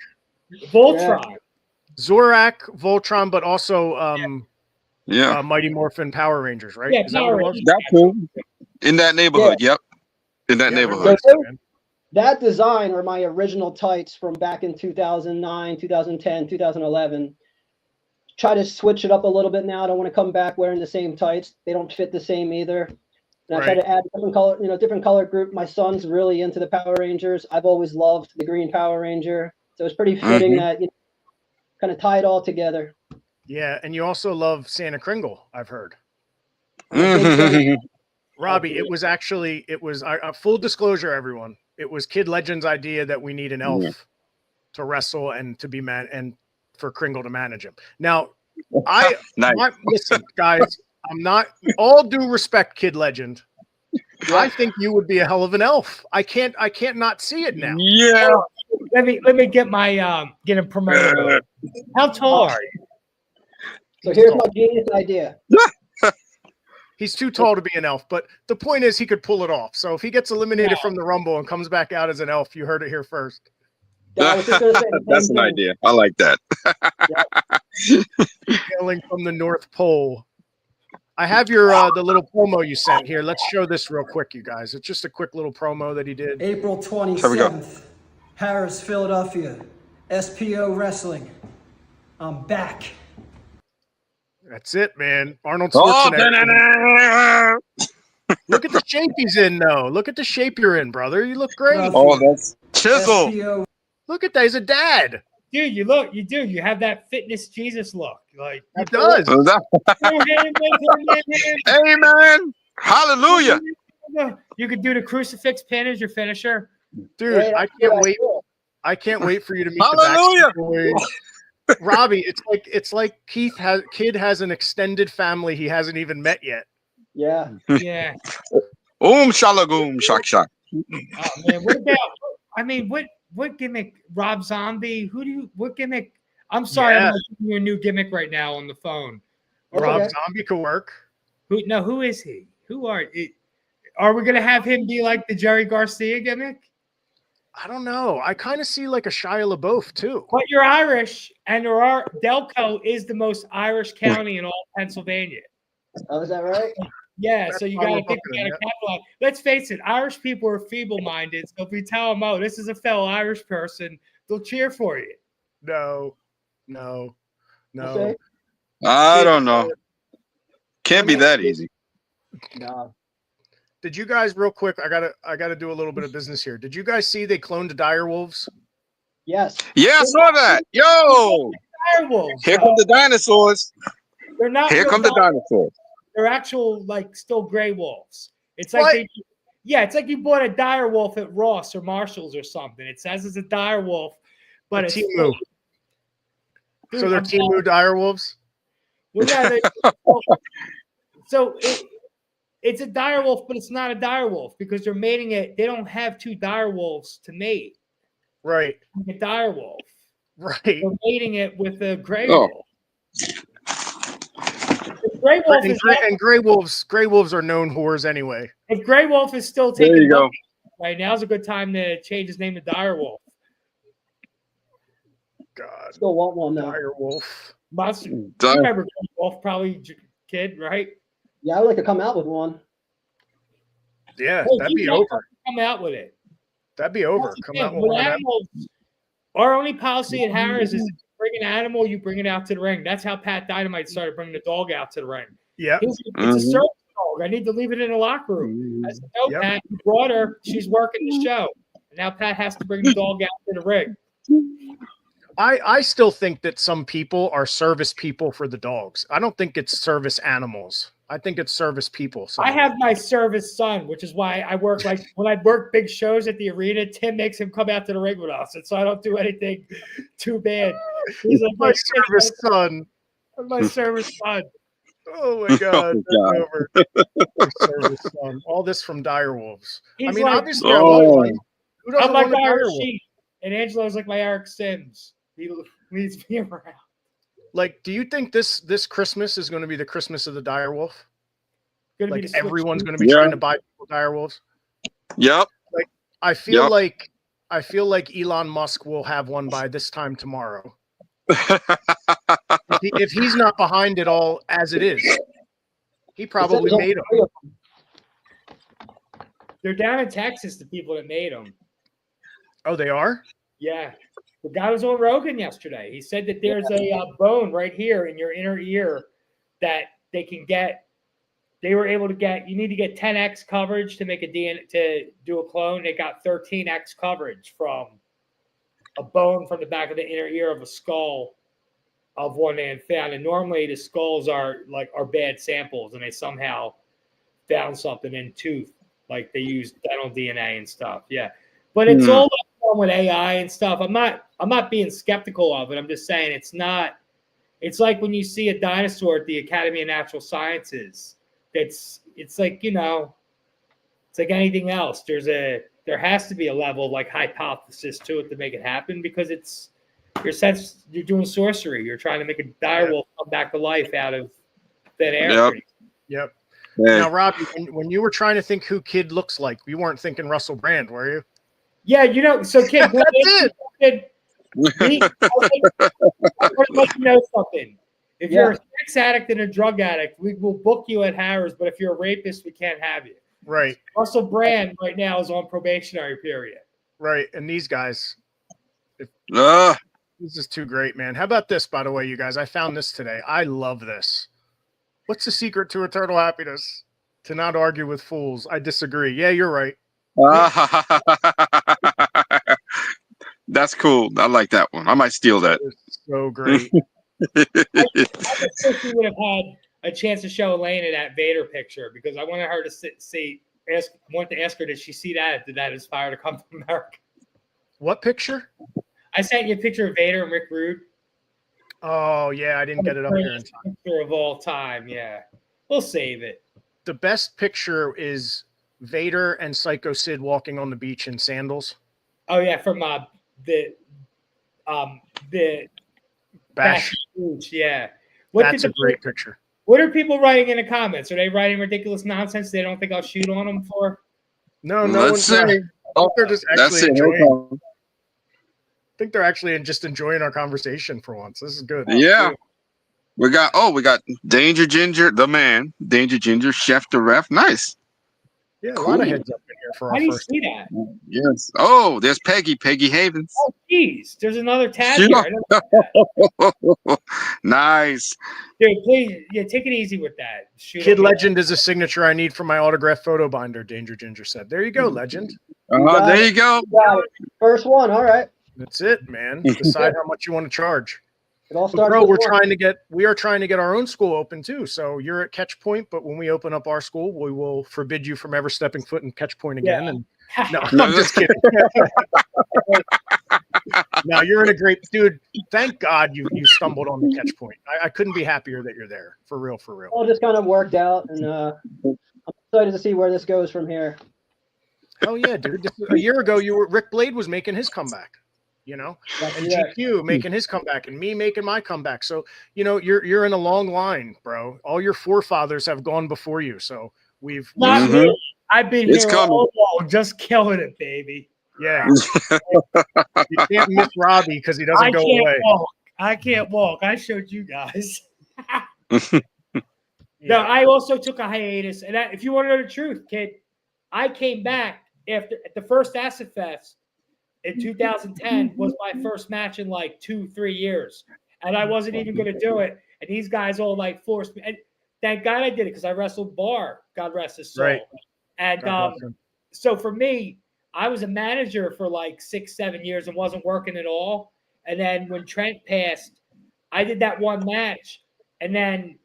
Voltron. Zorak, Voltron, but also Yeah. Mighty Morphin Power Rangers, right? Yeah, Is that what it was? That too. In that neighborhood. Yep. In that Yeah, neighborhood. they're nice, man. That design are my original tights from back in 2009, 2010, 2011. Try to switch it up a little bit now. I don't want to come back wearing the same tights. They don't fit the same either. And I try to add different color, different color group. My son's really into the Power Rangers. I've always loved the green Power Ranger. So it's pretty fitting that, kind of tie it all together. Yeah, and you also love Santa Kringle, I've heard. Robbie, it was full disclosure, everyone. It was Kid Legend's idea that we need an elf to wrestle and to be and for Kringle to manage him. Now, listen, guys, I'm not, all due respect, Kid Legend. I think you would be a hell of an elf. I can't not see it now. Yeah. Let me get my get him promoted. How tall are you? So here's my genius idea. He's too tall to be an elf, but the point is he could pull it off. So if he gets eliminated from the Rumble and comes back out as an elf, you heard it here first. I was just gonna say that's an idea. I like that. Hailing from the North Pole. I have your the little promo you sent here. Let's show this real quick, you guys. It's just a quick little promo that he did. April 27th, Harris, Philadelphia, SPO Wrestling. I'm back. That's it, man. Arnold Schwarzenegger. Look at the shape he's in, though. Look at the shape you're in, brother. You look great. Oh, that's chisel. SPO. Look at that. He's a dad. Dude, you do. You have that fitness Jesus look. Like he does. Amen. Hallelujah. You could do the crucifix pin as your finisher. Dude, I can't wait. I can't wait for you to meet the Backstreet Boys. Robbie, it's like Kid has an extended family he hasn't even met yet. Yeah. Yeah. Shalagoom, shak shak. Oh man, what about? I mean, what gimmick? Rob Zombie? What gimmick? I'm sorry, I'm not giving you a new gimmick right now on the phone. Rob Zombie could work. Who is he? Who are we gonna have him be like the Jerry Garcia gimmick? I don't know. I kind of see like a Shia LaBeouf too. But you're Irish, and Delco is the most Irish county in all Pennsylvania. Oh, is that right? Yeah, so you got to think we got to capitalize. Let's face it, Irish people are feeble-minded. So if we tell them, "Oh, this is a fellow Irish person," they'll cheer for you. No. Okay. I don't know. Can't be that easy. No. Did you guys, real quick? I gotta do a little bit of business here. Did you guys see they cloned direwolves? Yes. Yeah, I saw that. Yo. Direwolves. Here come the dinosaurs. They're not. Here come the dinosaurs. They're actual, like, still gray wolves. It's like it's like you bought a dire wolf at Ross or Marshalls or something. It says it's a dire wolf, but it's Timu. So they're Timu dire wolves. Well, yeah. It's a dire wolf, but it's not a dire wolf because they're mating it. They don't have two dire wolves to mate. Right. A dire wolf. Right. They're mating it with a gray wolf. Gray wolf gray wolves are known whores anyway. If Gray Wolf is still taking right now's a good time to change his name to Dire Wolf. God, still want one now. Dire Wolf. You remember Gray Wolf, probably kid, right? Yeah, I would like to come out with one. Yeah, that'd be over. Come out with it. That'd be over. Come out with one. Animals, our only policy at Harris is bring an animal, you bring it out to the ring. That's how Pat Dynamite started bringing the dog out to the ring. Yeah. It's a service dog. I need to leave it in the locker room. I said, no, Pat, you brought her. She's working the show. And now Pat has to bring the dog out to the ring. I still think that some people are service people for the dogs. I don't think it's service animals. I think it's service people. I have my service son, which is why I work when I work big shows at the arena, Tim makes him come out to the ring with us. And so I don't do anything too bad. He's like my service son. My service son. Oh my God. Over. Service son. All this from Direwolves. He's obviously, who doesn't want Irish Sheep? And Angelo's like my Eric Sims. He needs me around. Like, do you think this Christmas is going to be the Christmas of the direwolf? Like everyone's going to be trying to buy direwolves. Yep. Like I feel like Elon Musk will have one by this time tomorrow. It's if he's not behind it all as it is, he probably made them. They're down in Texas, the people that made them. Oh, they are? Yeah. The guy was on Rogan yesterday. He said that there's a bone right here in your inner ear that they can get. They were able to get. You need to get 10x coverage to make a DNA to do a clone. They got 13x coverage from a bone from the back of the inner ear of a skull of one they had found. And normally the skulls are bad samples, and they somehow found something in tooth, like they used dental DNA and stuff. Yeah, but it's all with AI and stuff. I'm not being skeptical of it. I'm just saying it's not. It's like when you see a dinosaur at the Academy of Natural Sciences. It's like, you know, it's like anything else. There has to be a level of like hypothesis to it to make it happen, because it's you're doing sorcery. You're trying to make a direwolf come back to life out of thin air. Yep. Now, Robbie, when you were trying to think who Kid looks like, you weren't thinking Russell Brand, were you? Yeah, you know, so Kid, I want to let you know something. If you're a sex addict and a drug addict, we will book you at Harris, but if you're a rapist, we can't have you. Right. Russell Brand right now is on probationary period. Right. And these guys, this is too great, man. How about this, by the way, you guys? I found this today. I love this. What's the secret to eternal happiness? To not argue with fools. I disagree. Yeah, you're right. That's cool. I like that one. I might steal that. It's so great. I wish we would have had a chance to show Elena that Vader picture, because I wanted her to want to ask her, did she see that? Did that inspire her to come to America? What picture? I sent you a picture of Vader and Rick Rude. Oh, yeah, I didn't get it up here in time. Picture of all time, yeah. We'll save it. The best picture is Vader and Psycho Sid walking on the beach in sandals. Oh yeah, from the Bash. Yeah. That's a great picture. What are people writing in the comments? Are they writing ridiculous nonsense they don't think I'll shoot on them for? No, let's see. They're just actually enjoying. I think they're actually just enjoying our conversation for once. This is good. Yeah. We got Danger Ginger, the man, Danger Ginger, Chef the Ref. Nice. Yeah, a lot of heads up in here for our first. How do you see that? Yes. Oh, there's Peggy Havens. Oh, geez. There's another tab here. Nice. Dude, please, take it easy with that. Kid Legend is a signature I need for my autograph photo binder, Danger Ginger said. There you go, Legend. There you go. First one. All right. That's it, man. Decide how much you want to charge. It all starts. Bro, we are trying to get our own school open too. So you're at Catch Point, but when we open up our school, we will forbid you from ever stepping foot in Catch Point again. Yeah. And no, I'm just kidding. No, you're in a great dude. Thank God you stumbled on the Catch Point. I couldn't be happier that you're there. For real. All just kind of worked out, and I'm excited to see where this goes from here. Oh yeah, dude. A year ago, Rick Blade was making his comeback. You know, and GQ making his comeback, and me making my comeback. So, you know, you're in a long line, bro. All your forefathers have gone before you. So I've been here all along, just killing it, baby. Yeah. You can't miss Robbie because he doesn't go away. I can't walk. I showed you guys. No, I also took a hiatus. And if you want to know the truth, kid, I came back at the first Acid Fest in 2010 was my first match in like 2-3 years. And I wasn't even going to do it. And these guys all like forced me. And thank God I did it, because I wrestled Bar, God rest his soul. Right. And so for me, I was a manager for like 6-7 years and wasn't working at all. And then when Trent passed, I did that one match. And then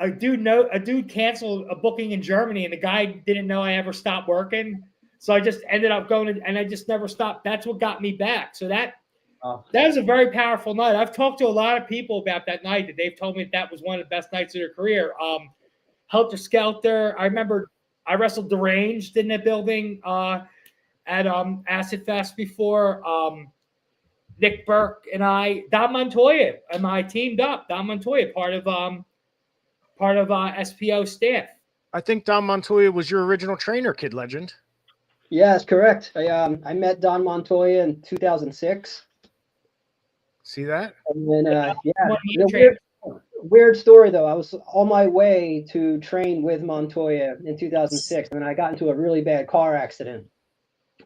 a dude canceled a booking in Germany, and the guy didn't know I ever stopped working. So I just ended up going, and I just never stopped. That's what got me back. So that was a very powerful night. I've talked to a lot of people about that night that they've told me that was one of the best nights of their career. Helter Skelter. I remember I wrestled Deranged in the building at Acid Fest before. Nick Burke and Don Montoya and I teamed up. Don Montoya, part of SPO staff. I think Don Montoya was your original trainer, Kid Legend. Yeah, that's correct. I met Don Montoya in 2006. See that? And then, weird story though. I was on my way to train with Montoya in 2006, and I got into a really bad car accident,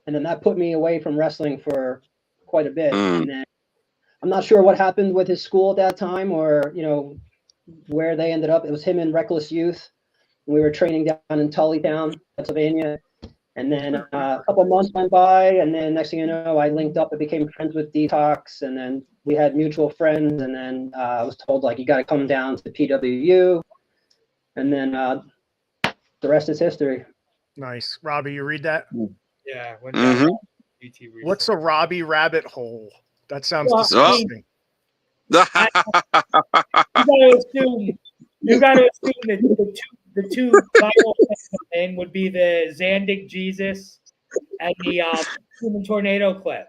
and then that put me away from wrestling for quite a bit. And then I'm not sure what happened with his school at that time, or where they ended up. It was him in Reckless Youth. We were training down in Tullytown, Pennsylvania. And then a couple of months went by, and then next thing you know, I linked up and became friends with Detox, and then we had mutual friends, and then I was told, like, you got to come down to the PWU, and then the rest is history. Nice. Robbie, you read that? Yeah. What's a Robbie rabbit hole? That sounds disgusting. You got to assume that the two viral things would be the Zandig Jesus and the Human Tornado clip.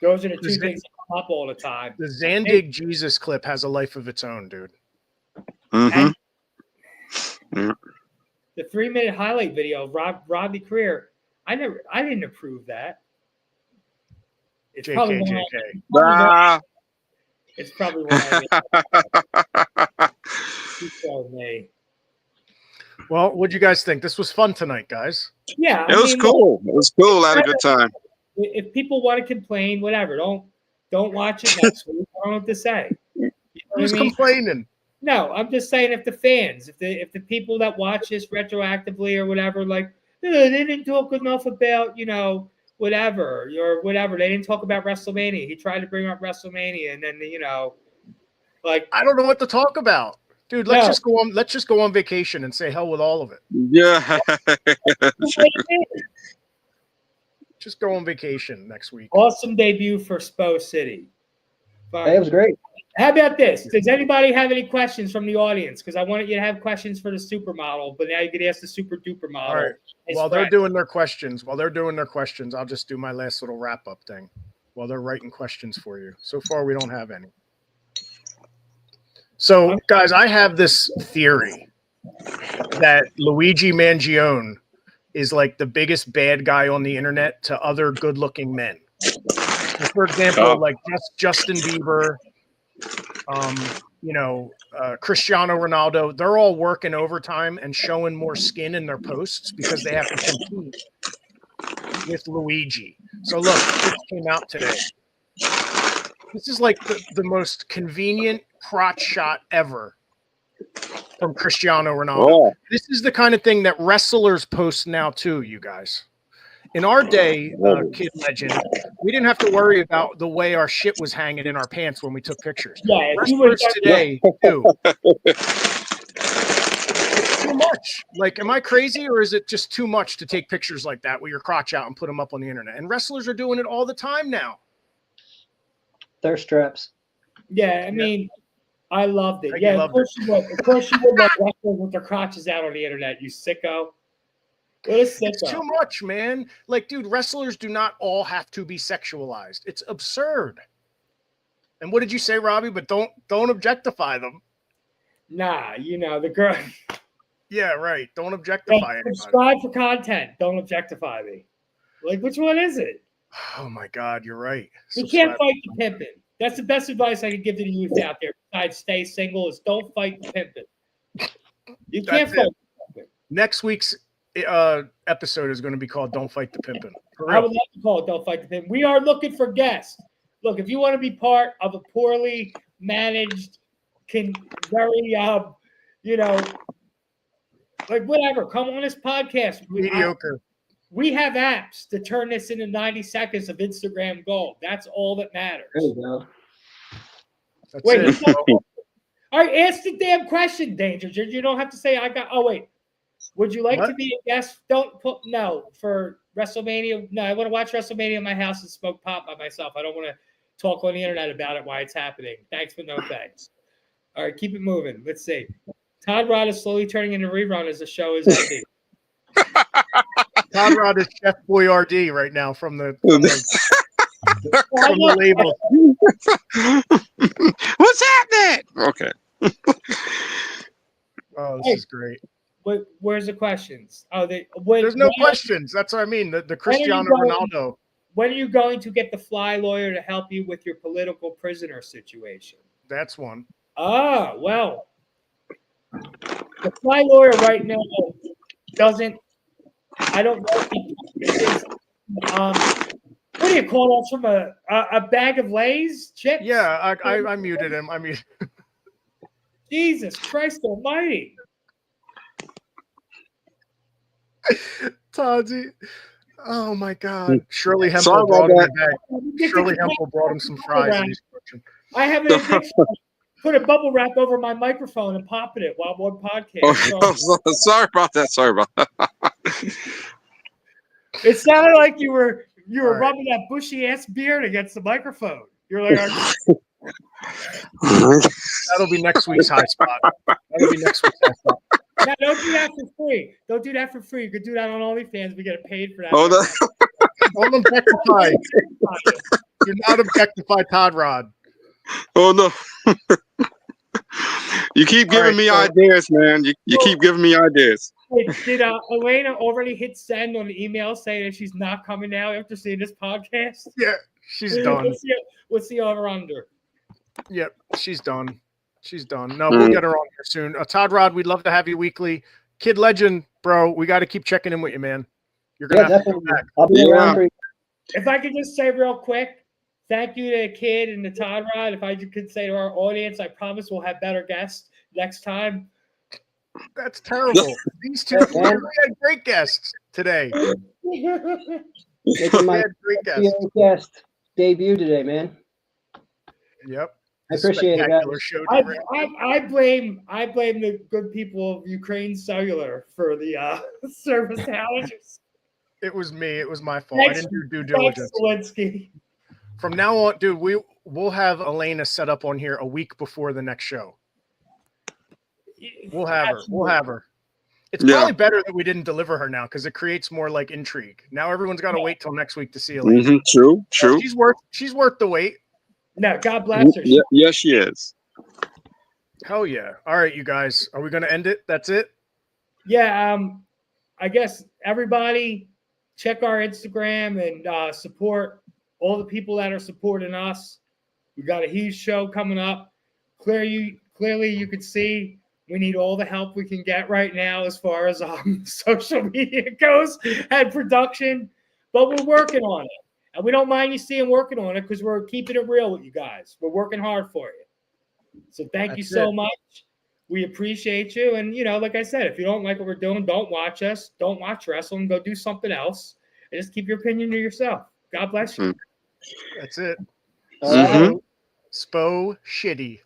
Those are the two things that come up all the time. The Zandig Jesus clip has a life of its own, dude. The 3-minute highlight video of Robbie career, I didn't approve that. It's probably it's probably one me. Well, what'd you guys think? This was fun tonight, guys. Yeah, it was cool. It was cool. I had a good time. If people want to complain, whatever, don't watch it next week. I don't know what to say. Who's complaining? No, I'm just saying if the fans, if the people that watch this retroactively or whatever, like they didn't talk enough about whatever or whatever. They didn't talk about WrestleMania. He tried to bring up WrestleMania, and then like I don't know what to talk about. Dude, let's just go on vacation and say hell with all of it. Yeah. Just go on vacation next week. Awesome debut for SPO City. Hey, it was great. How about this? Does anybody have any questions from the audience? Because I wanted you to have questions for the supermodel, but now you could ask the super duper model. All right. While they're doing their questions, I'll just do my last little wrap up thing while they're writing questions for you. So far, we don't have any. So, guys, I have this theory that Luigi Mangione is like the biggest bad guy on the internet to other good-looking men. So for example, like Justin Bieber, Cristiano Ronaldo, they're all working overtime and showing more skin in their posts because they have to compete with Luigi. So look, this came out today. This is like the most convenient crotch shot ever from Cristiano Ronaldo. Oh. This is the kind of thing that wrestlers post now too, you guys. In our day, Kid Legend, we didn't have to worry about the way our shit was hanging in our pants when we took pictures. Yeah, wrestlers today do. It's too much. Like, am I crazy, or is it just too much to take pictures like that with your crotch out and put them up on the internet? And wrestlers are doing it all the time now. They're straps. Yeah, I mean, I loved it. Yeah, of course you would. Of course you would like wrestlers with their crotches out on the internet, you sicko. It's too much, man. Like, dude, wrestlers do not all have to be sexualized. It's absurd. And what did you say, Robbie? But don't objectify them. Nah, the girl. Yeah, right. Don't objectify anybody. Subscribe for content. Don't objectify me. Like, which one is it? Oh my God, you're right. You can't fight the pimping. That's the best advice I could give to the youth out there. Besides, stay single. Is don't fight the pimping. You can't fight the pimping. Next week's episode is going to be called "Don't Fight the Pimpin'." I would love to call it "Don't Fight the Pimpin'." We are looking for guests. Look, if you want to be part of a poorly managed, very like whatever, come on this podcast. Mediocre. We have apps to turn this into 90 seconds of Instagram gold. That's all that matters. There you go. Wait. All right, ask the damn question, Danger. You don't have to say I got. Oh wait. Would you like to be a guest? Don't put for WrestleMania. No, I want to watch WrestleMania in my house and smoke pot by myself. I don't want to talk on the internet about it while it's happening. Thanks, but no thanks. All right, keep it moving. Let's see. Todd Rod is slowly turning into rerun as the show is ending. Todd Rod is Chef Boyardee right now from the label. What's happening? Okay. Oh, this is great. Where's the questions? Oh, there's no questions. That's what I mean. The Cristiano Ronaldo. when are you going to get the fly lawyer to help you with your political prisoner situation? That's one. Ah, well, the fly lawyer right now doesn't. I don't know if he is. What do you call that? From a bag of Lay's chips? Yeah, I muted him. I muted. Jesus Christ Almighty! Toddy. Oh my God! Shirley Sorry Hempel about brought him a that. bag. Shirley Hempel brought him some fries in his kitchen. I have an addiction. Put a bubble wrap over my microphone and popping it while I'm on podcast. Oh, sorry about that. Sorry about that. It sounded like you were All right. rubbing that bushy ass beard against the microphone. You're like, That'll be next week's high spot. That'll be next week's high spot. no, don't do that for free. Don't do that for free. You could do that on OnlyFans. We get paid for that. Oh, Don't objectify. Do not objectify Todd Rod. oh no. You keep giving me ideas, man. You keep giving me ideas. Did Elena already hit send on the email saying that she's not coming now after seeing this podcast? Yeah, she's done. What's the over under? Yep, she's done. She's done. No, we'll get her on here soon. Todd Rod, we'd love to have you weekly. Kid Legend, bro, we got to keep checking in with you, man. You're gonna have to come back. I'll be around for you. If I could just say real quick, thank you to the Kid and the Todd Rod. If I could say to our audience, I promise we'll have better guests next time. That's terrible. These two we had great guests today. Making my Great guests. guest debut today, man. Yep. I appreciate it, guys. Show I blame the good people of Ukraine Cellular for the service outages. It was me. It was my fault. I didn't do due diligence. Zelensky. From now on, dude, we'll have Elena set up on here a week before the next show. We'll have her. We'll have her. It's probably better that we didn't deliver her now because it creates more like intrigue. Now everyone's got to wait till next week to see Elena. Mm-hmm. True. She's worth the wait. No, God bless her. Yes, she is. Hell yeah. All right, you guys. Are we going to end it? That's it? Yeah. I guess everybody check our Instagram and support all the people that are supporting us. We got a huge show coming up. Clearly you could see we need all the help we can get right now as far as social media goes and production, but we're working on it. And we don't mind you seeing working on it because we're keeping it real with you guys. We're working hard for you. So thank you so much. We appreciate you. And, like I said, if you don't like what we're doing, don't watch us. Don't watch wrestling. Go do something else. And just keep your opinion to yourself. God bless you. That's it. All right. SPO CITY.